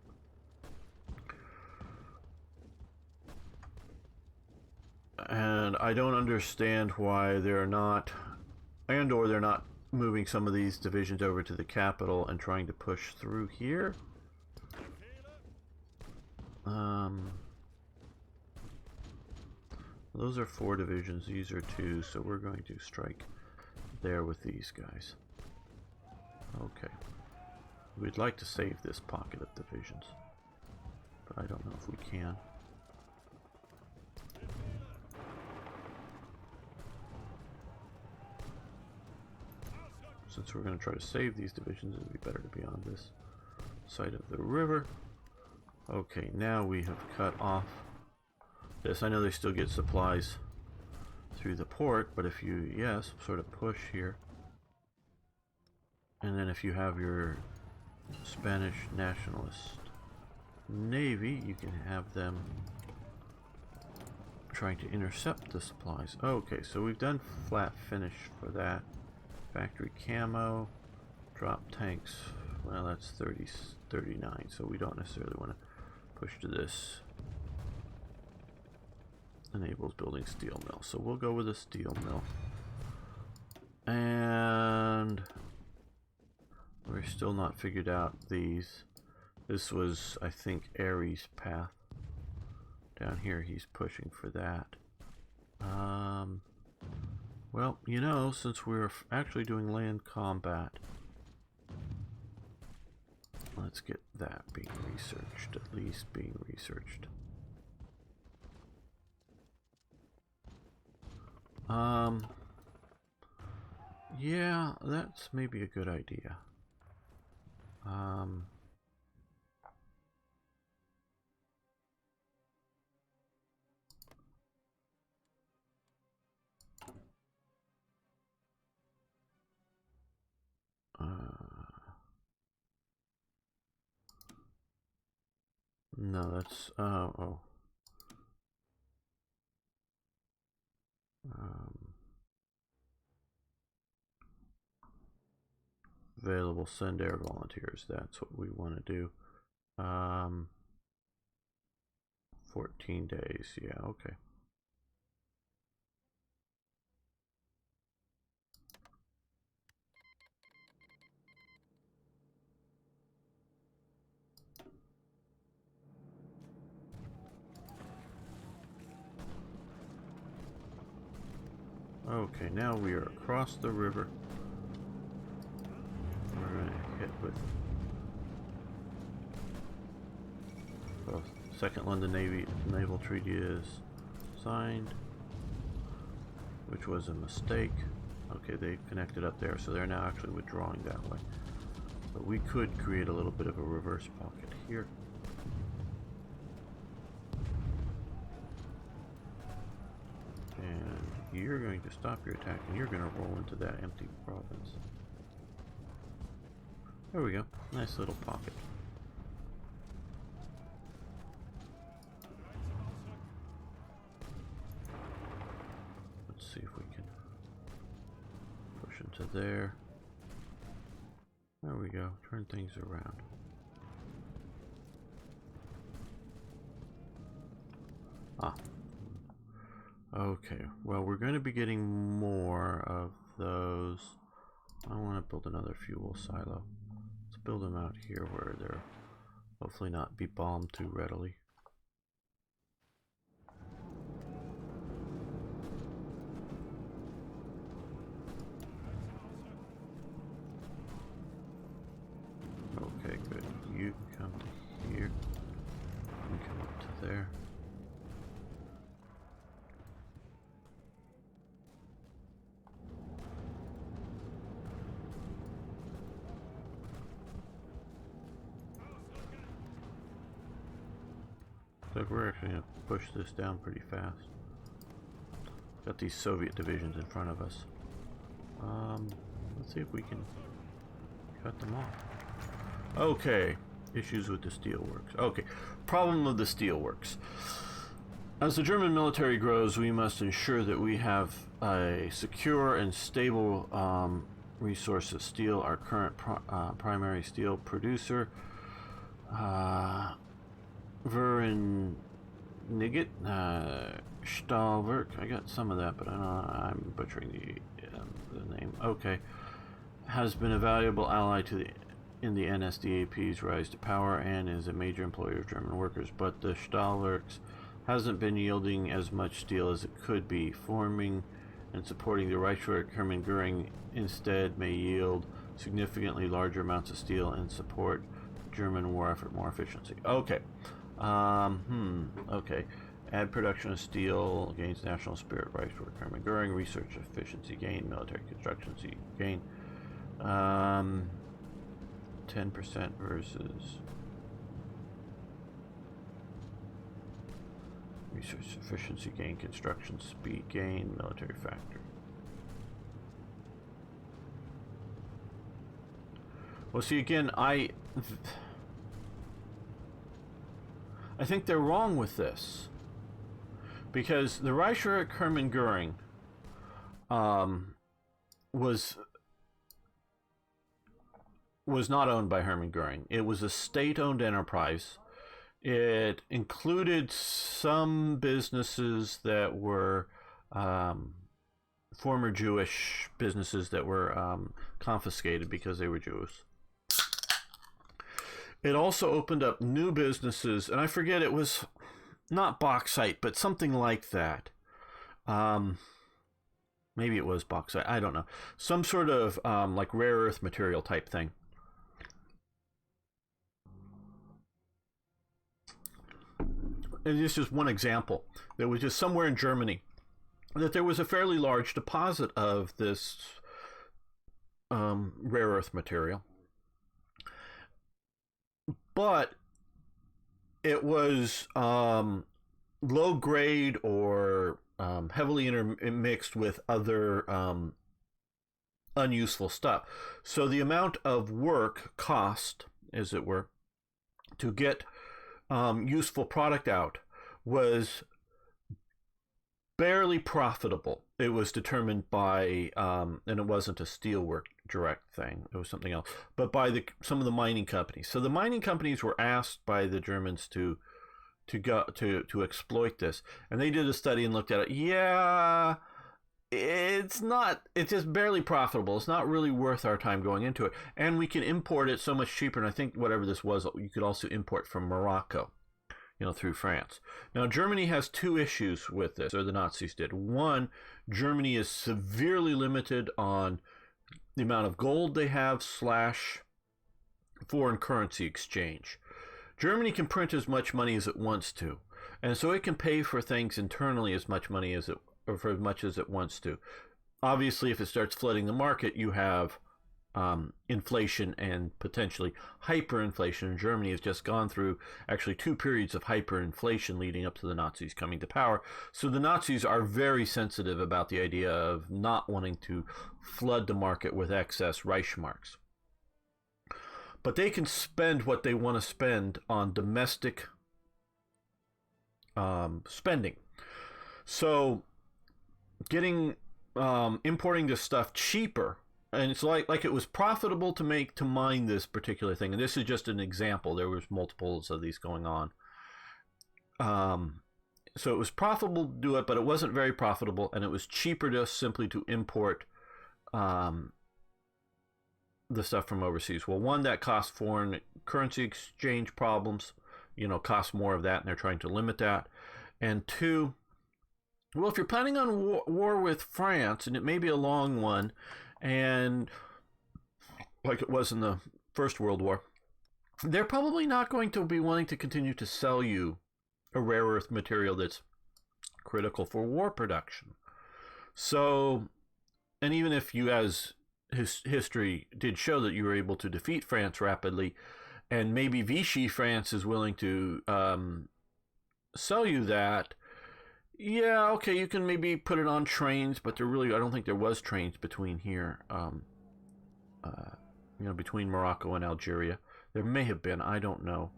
[SPEAKER 1] And I don't understand why they're not, or they're not moving some of these divisions over to the capital and trying to push through here. Those are 4 divisions, these are 2, so we're going to strike there with these guys. Okay. We'd like to save this pocket of divisions, but I don't know if we can. Since we're going to try to save these divisions, it would be better to be on this side of the river. Okay, now we have cut off this. I know they still get supplies through the port, but if you, sort of push here. And then if you have your Spanish nationalist navy, you can have them trying to intercept the supplies. Okay, so we've done flat finish for that. Factory camo, drop tanks. Well, that's 39, so we don't necessarily want to push to this. Enables building steel mill, so we'll go with a steel mill. And we're still not figured out these. This was, I think, Ares' path. Down here he's pushing for that. Well, since we're actually doing land combat, let's get that being researched, at least being researched. Yeah, that's maybe a good idea. No, that's oh. Available send air volunteers. That's what we want to do. 14 days. Yeah, okay. Okay, now we are across the river. We're going to hit with Second London Naval Treaty is signed, which was a mistake. Okay, they connected up there, so they're now actually withdrawing that way. But we could create a little bit of a reverse pocket here. And you're going to stop your attack, and you're going to roll into that empty province. There we go. Nice little pocket. Let's see if we can push into there. There we go. Turn things around. Ah. Okay. Well, we're going to be getting more of those. I want to build another fuel silo. Let's build them out here where they'll hopefully not be bombed too readily. Okay, good. You can come to here. You can come up to there. So we're actually going to push this down pretty fast. Got these Soviet divisions in front of us. Let's see if we can cut them off. Okay, issues with the steelworks. Okay, problem of the steelworks. As the German military grows, we must ensure that we have a secure and stable resource of steel. Our current primary steel producer, Versailles Stahlwerk. I got some of that, but I'm butchering the name. Okay, has been a valuable ally to in the NSDAP's rise to power and is a major employer of German workers. But the Stahlwerks hasn't been yielding as much steel as it could be. Forming and supporting the Reichswehr Hermann Göring instead may yield significantly larger amounts of steel and support German war effort more efficiency. Okay. Okay. Add production of steel, gains national spirit, Reichswehr Hermann Göring, research efficiency gain, military construction gain. 10% versus research efficiency gain, construction speed gain, military factor. Well, see, again, I think they're wrong with this, because the Reichswehr Hermann Göring was not owned by Hermann Göring. It was a state-owned enterprise. It included some businesses that were former Jewish businesses that were confiscated because they were Jews. It also opened up new businesses, and I forget, it was not bauxite, but something like that. Maybe it was bauxite, I don't know. Some sort of like rare earth material type thing. And this is one example. There was just somewhere in Germany that there was a fairly large deposit of this rare earth material. But it was low grade or heavily intermixed with other unuseful stuff. So the amount of work, cost, as it were, to get useful product out was barely profitable. It was determined by, and it wasn't a steelwork direct thing, it was something else, but by some of the mining companies. So the mining companies were asked by the Germans to exploit this, and they did a study and looked at it. Yeah, it's just barely profitable. It's not really worth our time going into it, and we can import it so much cheaper. And I think whatever this was, you could also import from Morocco, through France. Now, Germany has two issues with this, or the Nazis did. One, Germany is severely limited on the amount of gold they have / foreign currency exchange. Germany can print as much money as it wants to, and so it can pay for things internally as much money as it wants to. Obviously, if it starts flooding the market, you have inflation and potentially hyperinflation. Germany has just gone through actually 2 periods of hyperinflation leading up to the Nazis coming to power. So the Nazis are very sensitive about the idea of not wanting to flood the market with excess Reichsmarks. But they can spend what they want to spend on domestic spending. So getting importing this stuff cheaper, and it's like it was profitable to mine this particular thing. And this is just an example. There was multiples of these going on. So it was profitable to do it, but it wasn't very profitable, and it was cheaper just simply to import the stuff from overseas. Well, one, that costs foreign currency exchange problems, costs more of that, and they're trying to limit that. And two, well, if you're planning on war with France, and it may be a long one, and like it was in the First World War, they're probably not going to be wanting to continue to sell you a rare earth material that's critical for war production. So, and even if you, as history did show, that you were able to defeat France rapidly, and maybe Vichy France is willing to sell you that, yeah, okay, you can maybe put it on trains, but I don't think there was trains between here, between Morocco and Algeria. There may have been, I don't know.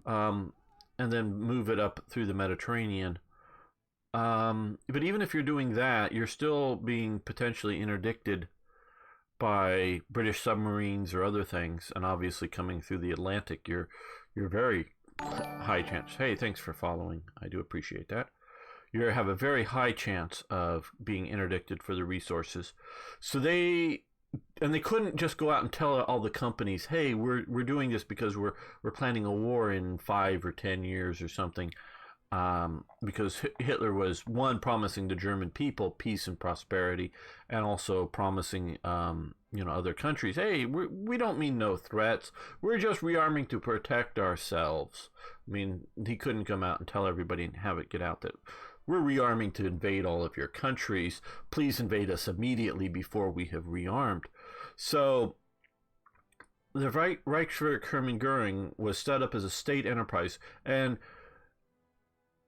[SPEAKER 1] And then move it up through the Mediterranean. But even if you're doing that, you're still being potentially interdicted by British submarines or other things, and obviously coming through the Atlantic, you're very high chance. Hey, thanks for following. I do appreciate that. You have a very high chance of being interdicted for the resources. So they couldn't just go out and tell all the companies, hey, we're doing this because we're planning a war in 5 or 10 years or something. Because Hitler was, one, promising the German people peace and prosperity, and also promising other countries, hey, we don't mean no threats, we're just rearming to protect ourselves. I mean, he couldn't come out and tell everybody and have it get out that we're rearming to invade all of your countries. Please invade us immediately before we have rearmed. So the Reichsverbindung was set up as a state enterprise, and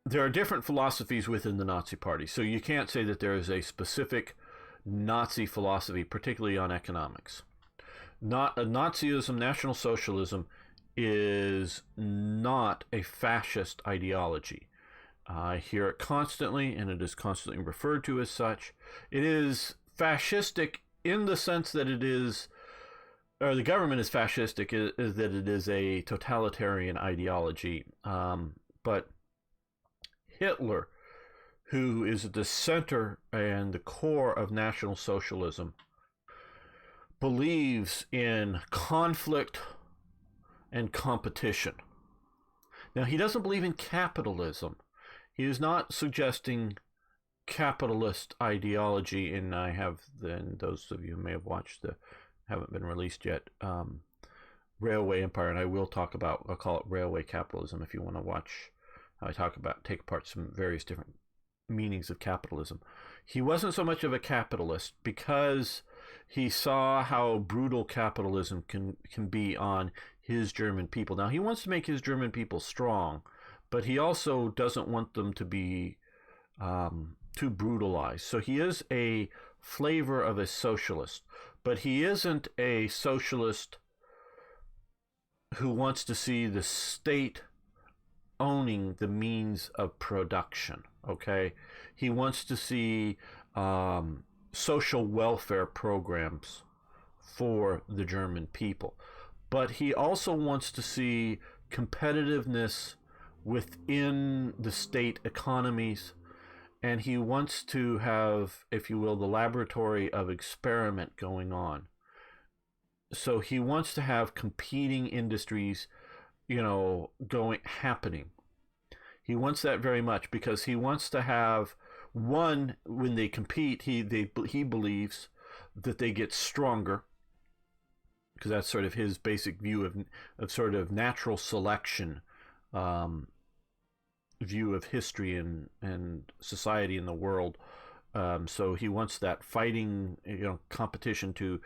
[SPEAKER 1] there are different philosophies within the Nazi Party. So you can't say that there is a specific Nazi philosophy, particularly on economics. Nazism, National Socialism, is not a fascist ideology. I hear it constantly, and it is constantly referred to as such. It is fascistic in the sense that it is, or the government is fascistic, is that it is a totalitarian ideology. But Hitler, who is at the center and the core of National Socialism, believes in conflict and competition. Now, he doesn't believe in capitalism. He is not suggesting capitalist ideology, and those of you who may have watched haven't been released yet, Railway Empire, and I'll call it Railway Capitalism if you want to watch how I take apart some various different meanings of capitalism. He wasn't so much of a capitalist because he saw how brutal capitalism can be on his German people. Now, he wants to make his German people strong, but he also doesn't want them to be too brutalized. So he is a flavor of a socialist, but he isn't a socialist who wants to see the state owning the means of production. Okay, he wants to see social welfare programs for the German people, but he also wants to see competitiveness within the state economies, and he wants to have, if you will, the laboratory of experiment going on. So he wants to have competing industries, happening. He wants that very much because he wants to have one, when they compete, he believes that they get stronger, because that's sort of his basic view of sort of natural selection, view of history and society in the world. So he wants that fighting, competition to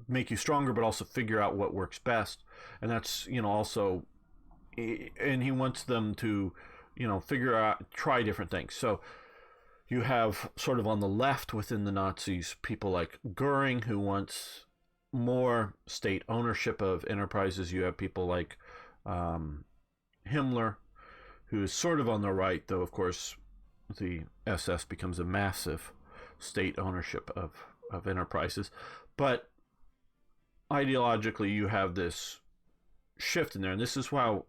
[SPEAKER 1] make you stronger, but also figure out what works best. And that's, also, and he wants them to, figure out, try different things. So you have sort of on the left within the Nazis, people like Goering, who wants more state ownership of enterprises. You have people like Himmler, who is sort of on the right, though, of course, the SS becomes a massive state ownership of enterprises. But ideologically, you have this shift in there. And this is why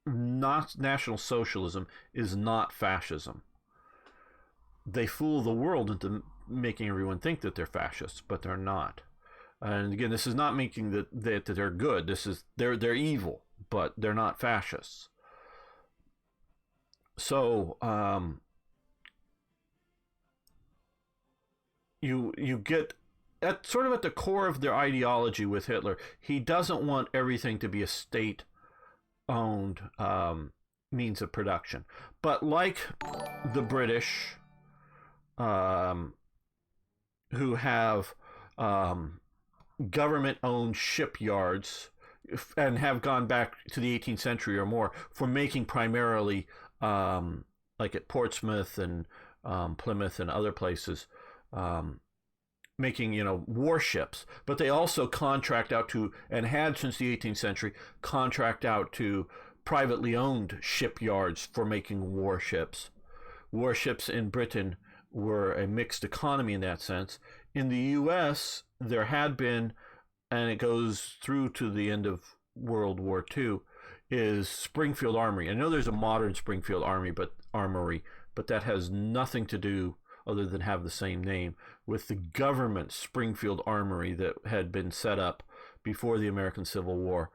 [SPEAKER 1] National Socialism is not fascism. They fool the world into making everyone think that they're fascists, but they're not. And again, this is not making that they're good. This is they're evil, but they're not fascists. So you get at sort of at the core of their ideology with Hitler. He doesn't want everything to be a state-owned means of production, but like the British, who have government-owned shipyards and have gone back to the 18th century or more for making primarily, like at Portsmouth and Plymouth and other places, making, warships. But they also contract out to, and had since the 18th century, contract out to privately owned shipyards for making warships. Warships in Britain were a mixed economy in that sense. In the U.S., there had been, and it goes through to the end of World War II, is Springfield Armory. I know there's a modern Springfield Armory, but that has nothing to do, other than have the same name, with the government Springfield Armory that had been set up before the American Civil War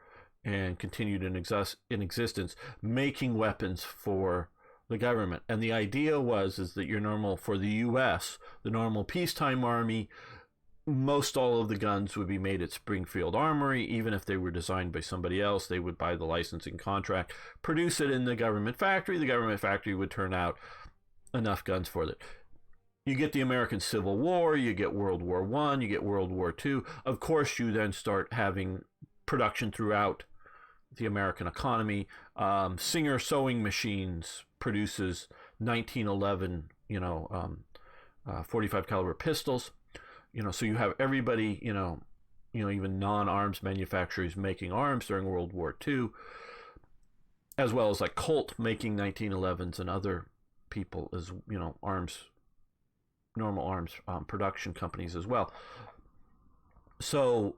[SPEAKER 1] and continued in existence, making weapons for the government. And the idea is that your normal, for the U.S., the normal peacetime army, most all of the guns would be made at Springfield Armory. Even if they were designed by somebody else, they would buy the licensing contract, produce it in the government factory. The government factory would turn out enough guns for it. You get the American Civil War, you get World War I, you get World War II. Of course, you then start having production throughout the American economy. Singer sewing machines produces 1911, 45 caliber pistols. So you have everybody, even non-arms manufacturers making arms during World War II, as well as like Colt making 1911s and other people as, normal arms production companies as well. So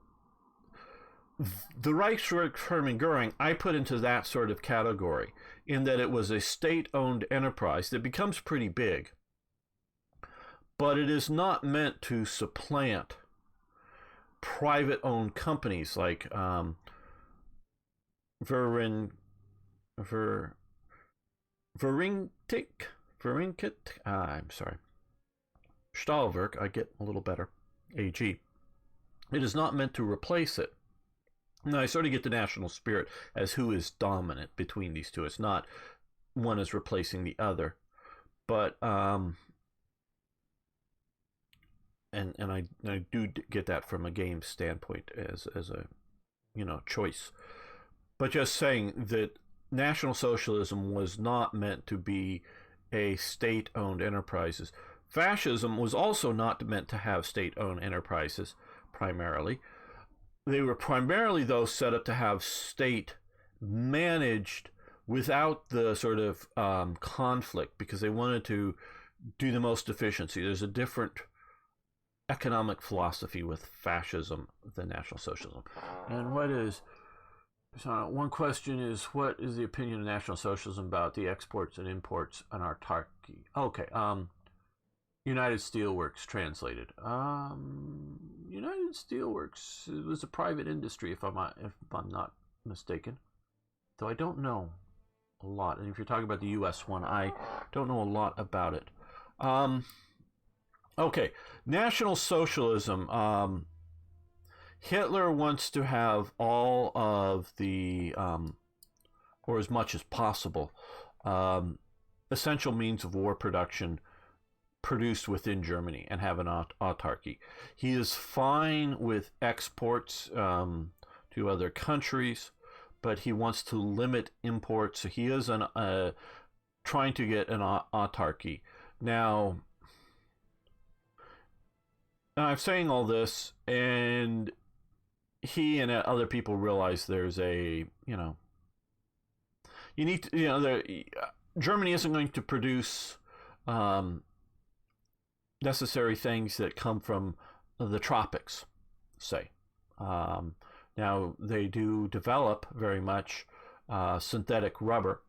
[SPEAKER 1] the Reichsführer Goering, I put into that sort of category, in that it was a state-owned enterprise that becomes pretty big, but it is not meant to supplant private-owned companies like Verinkit, I'm sorry, Stahlwerk, I get a little better, AG. It is not meant to replace it. Now, I sort of get the national spirit as who is dominant between these two. It's not one is replacing the other, but and I do get that from a game standpoint as a choice. But just saying that National Socialism was not meant to be a state-owned enterprises. Fascism was also not meant to have state-owned enterprises primarily. They were primarily, though, set up to have state managed without the sort of conflict, because they wanted to do the most efficiency. There's a different economic philosophy with fascism than National Socialism. And one question is, what is the opinion of National Socialism about the exports and imports and autarky? Okay, United Steelworks translated. United Steelworks was a private industry, if I'm not mistaken. Though I don't know a lot. And if you're talking about the U.S. one, I don't know a lot about it. Okay, National Socialism. Hitler wants to have all of the, or as much as possible, essential means of war production produced within Germany and have an autarky. He is fine with exports to other countries, but he wants to limit imports. So he is trying to get an autarky. Now, I'm saying all this, and he and other people realize there's a, Germany isn't going to produce necessary things that come from the tropics, say. Now, they do develop very much synthetic rubber,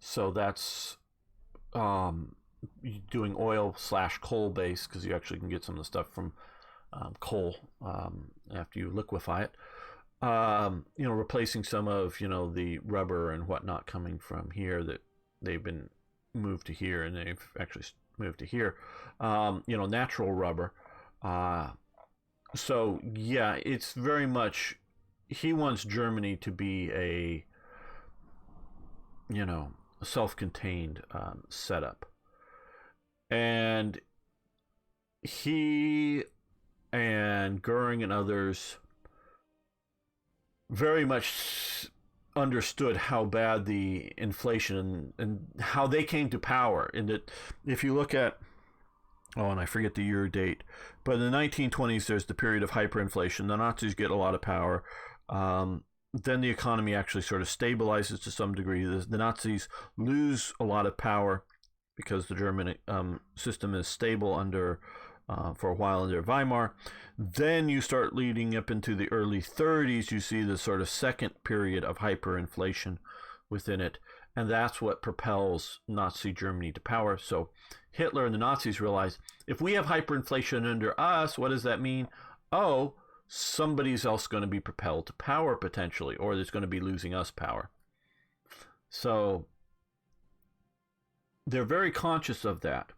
[SPEAKER 1] so that's doing oil/coal base, because you actually can get some of the stuff from coal after you liquefy it. Replacing some of the rubber and whatnot coming from here that they've been moved to here, and they've actually moved to here. Natural rubber. So yeah, it's very much, he wants Germany to be a self-contained setup, and he and Goering and others very much understood how bad the inflation and how they came to power. And that if you look at, and I forget the year date, but in the 1920s, there's the period of hyperinflation. The Nazis get a lot of power. Then the economy actually sort of stabilizes to some degree. The Nazis lose a lot of power because the German system is stable for a while under Weimar. Then you start leading up into the early 30s, you see the sort of second period of hyperinflation within it, and that's what propels Nazi Germany to power. So Hitler and the Nazis realize, if we have hyperinflation under us, what does that mean? Oh, somebody's else going to be propelled to power potentially, or there's going to be losing us power. So they're very conscious of that.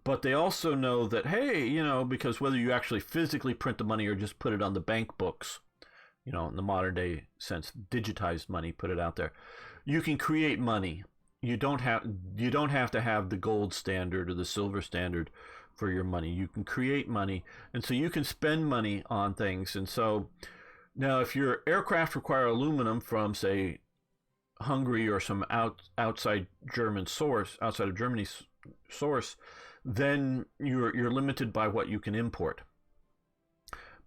[SPEAKER 1] But they also know that, hey, because whether you actually physically print the money or just put it on the bank books, in the modern day sense, digitized money, put it out there, you can create money. You don't have to have the gold standard or the silver standard for your money. You can create money, and so you can spend money on things. And so now, if your aircraft require aluminum from, say, Hungary or some outside Germany's source, then you're limited by what you can import.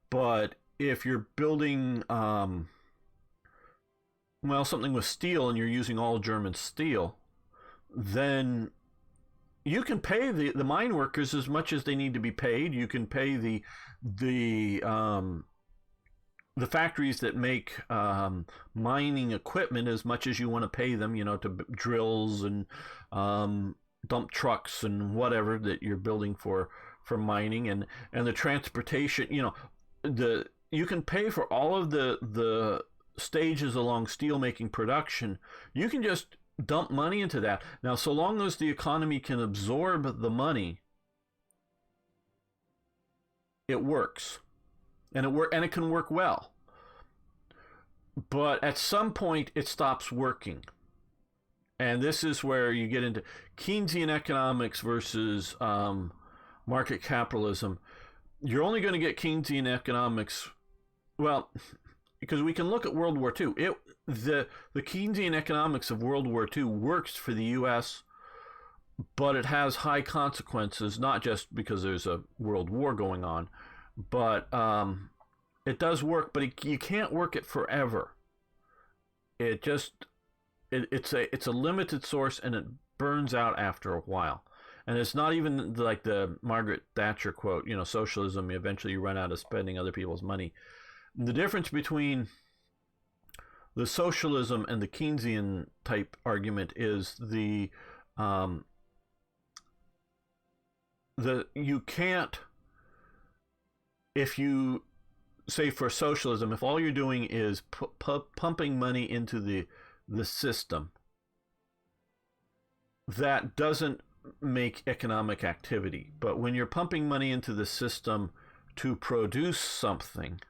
[SPEAKER 1] But if you're building something with steel and you're using all German steel, then you can pay the mine workers as much as they need to be paid. You can pay the factories that make mining equipment as much as you want to pay them, to drills and dump trucks and whatever that you're building for mining, and the transportation. You can pay for all of the stages along steelmaking production. You can just dump money into that. Now, so long as the economy can absorb the money, it works, and it can work well. But at some point, it stops working. And this is where you get into Keynesian economics versus market capitalism. You're only going to get Keynesian economics, because we can look at World War II. The Keynesian economics of World War II works for the U.S., but it has high consequences, not just because there's a world war going on, but it does work, but you can't work it forever. it just it's a limited source, and it burns out after a while. And it's not even like the Margaret Thatcher quote, socialism, eventually you run out of spending other people's money. The difference between the socialism and the Keynesian type argument is you can't, if you say for socialism, if all you're doing is pumping money into the system, that doesn't make economic activity. But when you're pumping money into the system to produce something,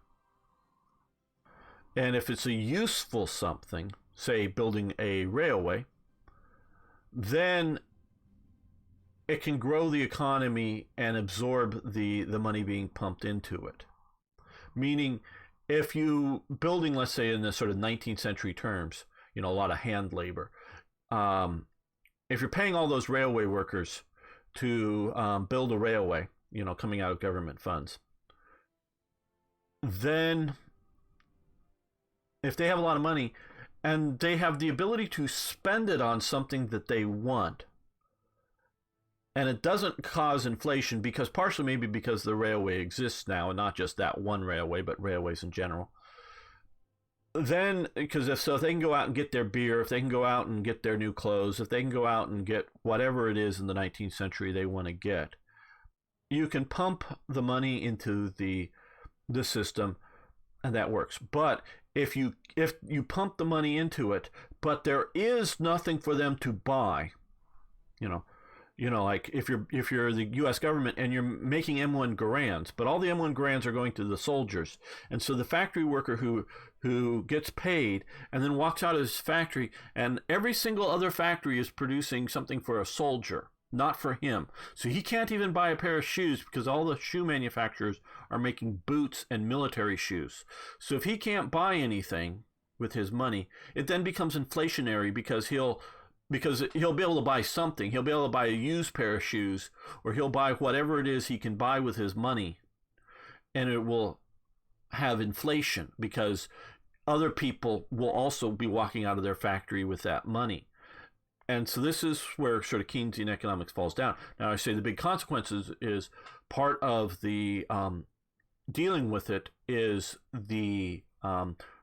[SPEAKER 1] and if it's a useful something, say building a railway, then it can grow the economy and absorb the money being pumped into it. Meaning, if you building, let's say in the sort of 19th century terms, a lot of hand labor, if you're paying all those railway workers to build a railway, coming out of government funds, then if they have a lot of money and they have the ability to spend it on something that they want, and it doesn't cause inflation, because partially maybe because the railway exists now, and not just that one railway, but railways in general, then, because if they can go out and get their beer, if they can go out and get their new clothes, if they can go out and get whatever it is in the 19th century they want to get, you can pump the money into the system, and that works. But if you pump the money into it, but there is nothing for them to buy, like if you're the U.S. government and you're making M1 Garands, but all the M1 Garands are going to the soldiers, and so the factory worker who gets paid and then walks out of his factory, and every single other factory is producing something for a soldier, not for him. So he can't even buy a pair of shoes because all the shoe manufacturers are making boots and military shoes. So if he can't buy anything with his money, it then becomes inflationary because he'll be able to buy something. He'll be able to buy a used pair of shoes, or he'll buy whatever it is he can buy with his money, and it will have inflation because other people will also be walking out of their factory with that money. And so this is where sort of Keynesian economics falls down. Now, I say the big consequences is part of the dealing with it is the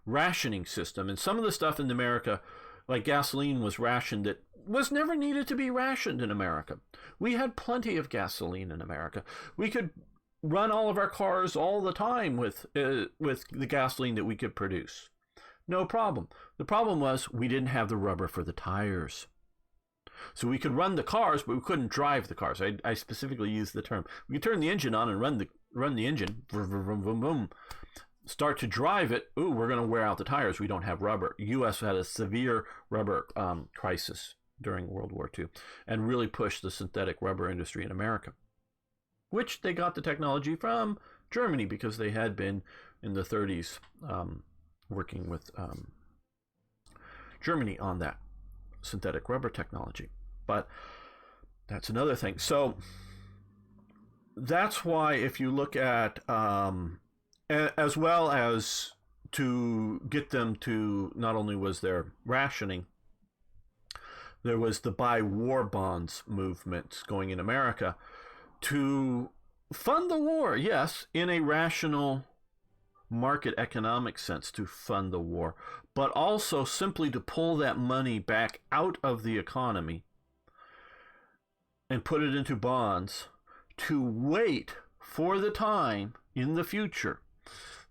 [SPEAKER 1] rationing system. And some of the stuff in America, like gasoline, was rationed that was never needed to be rationed in America. We had plenty of gasoline in America. We could run all of our cars all the time with the gasoline that we could produce. No problem. The problem was we didn't have the rubber for the tires. So we could run the cars, but we couldn't drive the cars. I specifically use the term. We could turn the engine on and run the engine, vroom, vroom, vroom, vroom. Start to drive it. Ooh, we're going to wear out the tires. We don't have rubber. U.S. had a severe rubber crisis during World War II and really pushed the synthetic rubber industry in America, which they got the technology from Germany because they had been in the 30s working with Germany on that synthetic rubber technology. But that's another thing. So that's why if you look at as well as to get them to, not only was there rationing, there was the buy war bonds movement going in America to fund the war, yes, in a rational market economic sense, to fund the war, but also simply to pull that money back out of the economy and put it into bonds to wait for the time in the future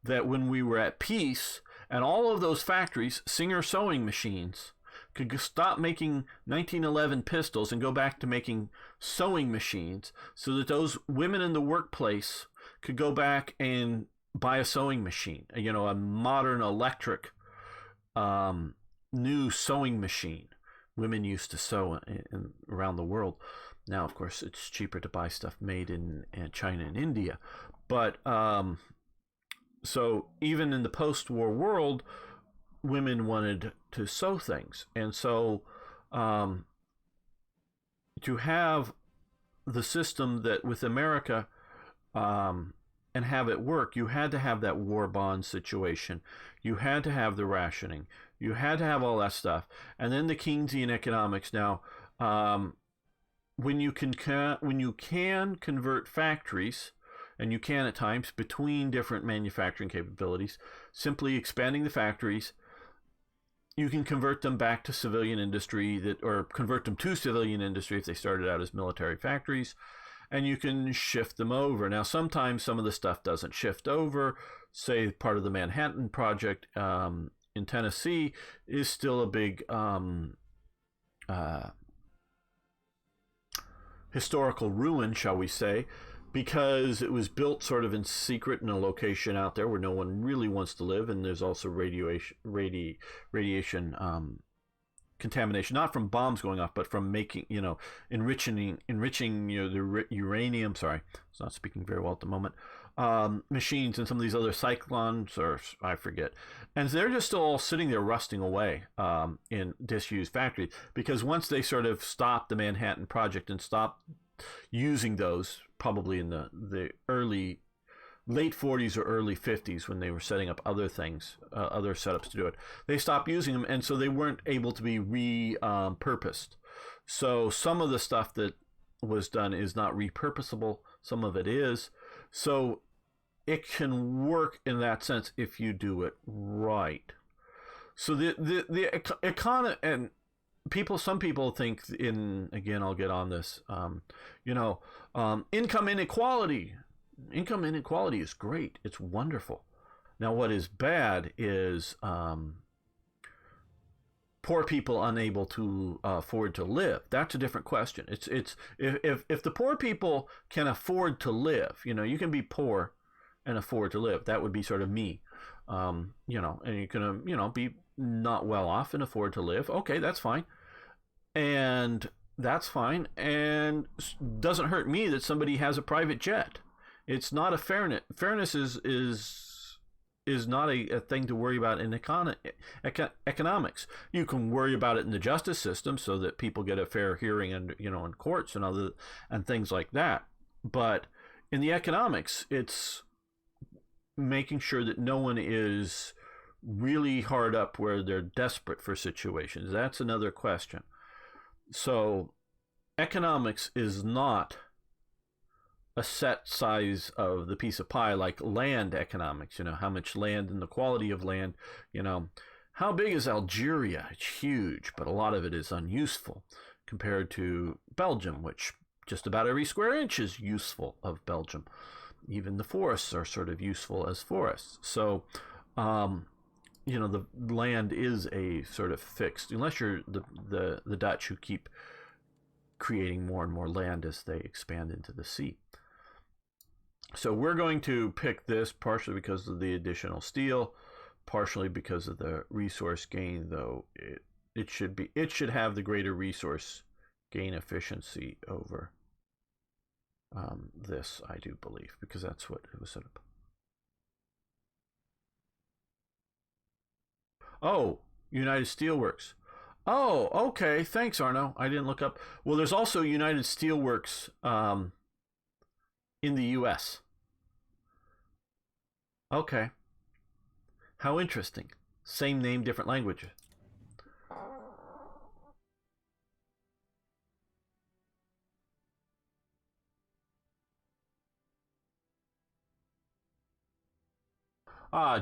[SPEAKER 1] that when we were at peace and all of those factories, Singer sewing machines, could stop making 1911 pistols and go back to making sewing machines, so that those women in the workplace could go back and buy a sewing machine, a modern electric new sewing machine. Women used to sew around the world. Now, of course, it's cheaper to buy stuff made in China and India. But so even in the post-war world, women wanted to sew things. And so to have the system that with America, and have it work, you had to have that war bond situation. You had to have the rationing. You had to have all that stuff. And then the Keynesian economics. Now, when you can convert factories, and you can at times between different manufacturing capabilities, simply expanding the factories, you can convert them back to civilian industry or convert them to civilian industry if they started out as military factories, and you can shift them over. Now, sometimes some of the stuff doesn't shift over. Say part of the Manhattan Project in Tennessee is still a big historical ruin, shall we say, because it was built sort of in secret in a location out there where no one really wants to live, and there's also radiation contamination, not from bombs going off, but from making, enriching the uranium. Sorry, it's not speaking very well at the moment. Machines and some of these other cyclones, or I forget, and they're just still all sitting there rusting away in disused factories, because once they sort of stopped the Manhattan Project and stopped using those, probably in the late 40s or early 50s, when they were setting up other things, other setups to do it, they stopped using them, and so they weren't able to be repurposed. So some of the stuff that was done is not repurposable, some of it is. So it can work in that sense if you do it right. So the economy, and some people think again, I'll get on this, income inequality. Income inequality is great. It's wonderful. Now, what is bad is poor people unable to afford to live. That's a different question. It's if the poor people can afford to live, you can be poor and afford to live. That would be sort of me, and you can be not well off and afford to live. Okay, that's fine, and that's fine, and doesn't hurt me that somebody has a private jet. It's not a fairness. Fairness is not a thing to worry about in economics. You can worry about it in the justice system so that people get a fair hearing and in courts and things like that. But in the economics, it's making sure that no one is really hard up where they're desperate for situations. That's another question. So economics is not a set size of the piece of pie like land economics, how much land and the quality of land, how big is Algeria? It's huge, but a lot of it is unuseful compared to Belgium, which just about every square inch is useful of Belgium. Even the forests are sort of useful as forests. So, the land is a sort of fixed, unless you're the Dutch, who keep creating more and more land as they expand into the sea. So we're going to pick this partially because of the additional steel, partially because of the resource gain, though it should have the greater resource gain efficiency over this, I do believe, because that's what it was set up. Oh, United Steelworks. Oh, okay. Thanks, Arno. I didn't look up. Well, there's also United Steelworks in the U.S. Okay. How interesting. Same name, different language.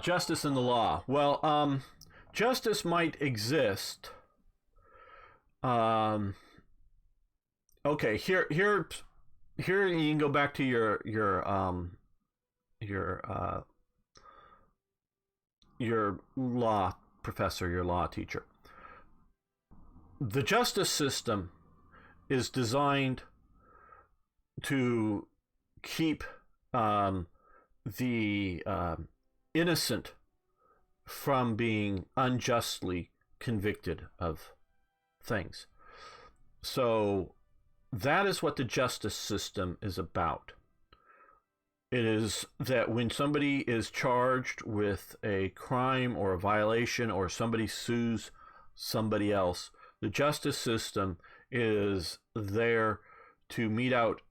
[SPEAKER 1] Justice in the law. Well, justice might exist. Okay, here you can go back to your law professor, your law teacher. The justice system is designed to keep the innocent from being unjustly convicted of things. So that is what the justice system is about. It is that when somebody is charged with a crime or a violation, or somebody sues somebody else, the justice system is there to mete out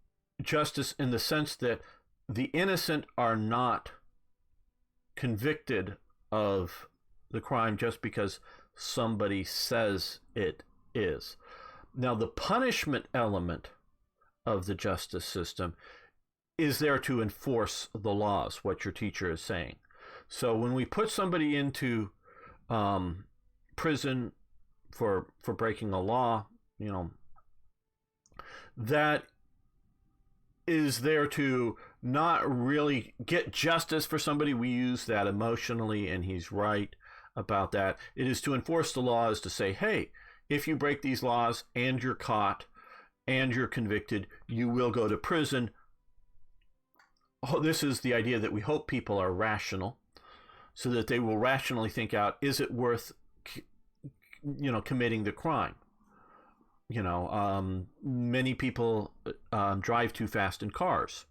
[SPEAKER 1] justice in the sense that the innocent are not convicted of the crime just because somebody says it is. Now, the punishment element of the justice system is there to enforce the laws, what your teacher is saying. So when we put somebody into prison for breaking a law, that is there to not really get justice for somebody. We use that emotionally, and he's right about that. It is to enforce the laws, to say, hey, if you break these laws and you're caught and you're convicted, you will go to prison. Oh, this is the idea that we hope people are rational, so that they will rationally think out, is it worth committing the crime? Many people drive too fast in cars.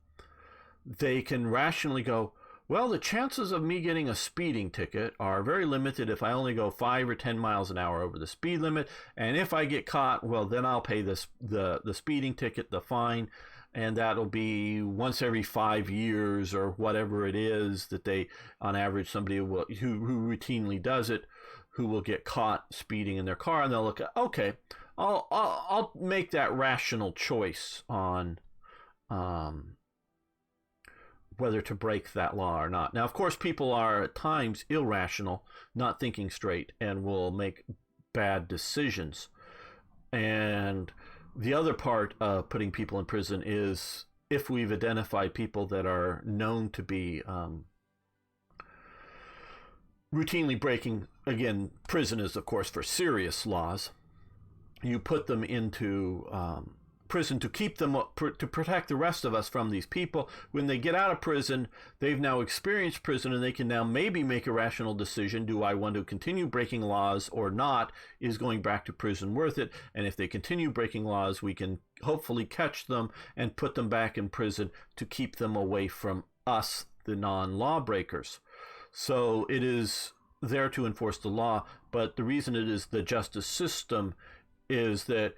[SPEAKER 1] They can rationally go, well, the chances of me getting a speeding ticket are very limited if I only go 5 or 10 miles an hour over the speed limit. And if I get caught, well, then I'll pay the speeding ticket, the fine, and that'll be once every 5 years or whatever it is that they, on average, somebody who routinely does it, who will get caught speeding in their car, and they'll look at, okay, I'll make that rational choice on whether to break that law or not. Now, of course, people are at times irrational, not thinking straight, and will make bad decisions. And the other part of putting people in prison is if we've identified people that are known to be routinely breaking, again, prison is, of course, for serious laws. You put them into prison to keep them up, to protect the rest of us from these people. When they get out of prison, they've now experienced prison, and they can now maybe make a rational decision. Do I want to continue breaking laws or not? Is going back to prison worth it? And if they continue breaking laws, we can hopefully catch them and put them back in prison to keep them away from us, the non-lawbreakers. So it is there to enforce the law, but the reason it is the justice system is that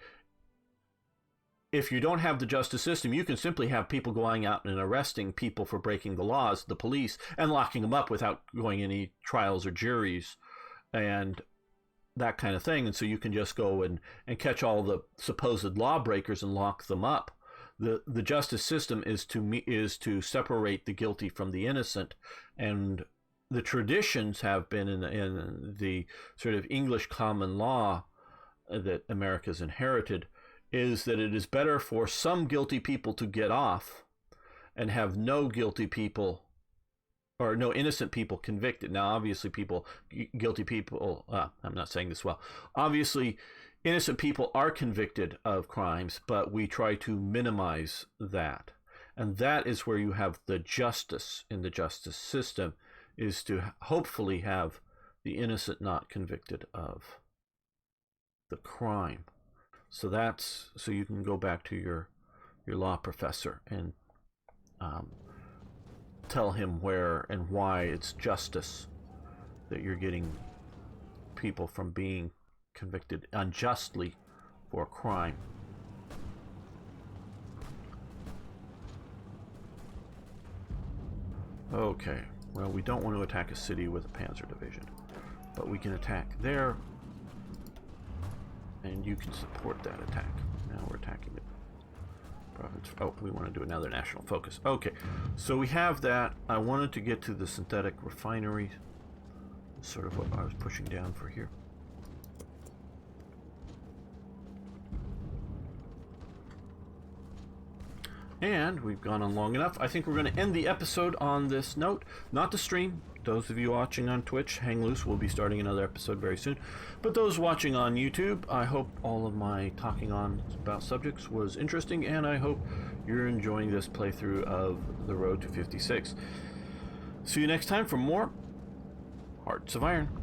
[SPEAKER 1] if you don't have the justice system, you can simply have people going out and arresting people for breaking the laws, the police, and locking them up without going any trials or juries and that kind of thing. And so you can just go and catch all the supposed lawbreakers and lock them up. The justice system is to separate the guilty from the innocent. And the traditions have been in the sort of English common law that America's inherited, is that it is better for some guilty people to get off and have no guilty people or no innocent people convicted. Now, obviously, guilty people, I'm not saying this well. Obviously, innocent people are convicted of crimes, but we try to minimize that. And that is where you have the justice in the justice system, is to hopefully have the innocent not convicted of the crime. So you can go back to your law professor and tell him where and why it's justice that you're getting people from being convicted unjustly for a crime. Okay, well, we don't want to attack a city with a panzer division, but we can attack there, and you can support that attack. Now we're attacking it. Oh, we want to do another national focus. Okay, so we have that. I wanted to get to the synthetic refinery, sort of what I was pushing down for here. And we've gone on long enough. I think we're going to end the episode on this note. Not the stream. Those of you watching on Twitch, hang loose. We'll be starting another episode very soon. But those watching on YouTube, I hope all of my talking on about subjects was interesting, and I hope you're enjoying this playthrough of The Road to 56. See you next time for more Hearts of Iron.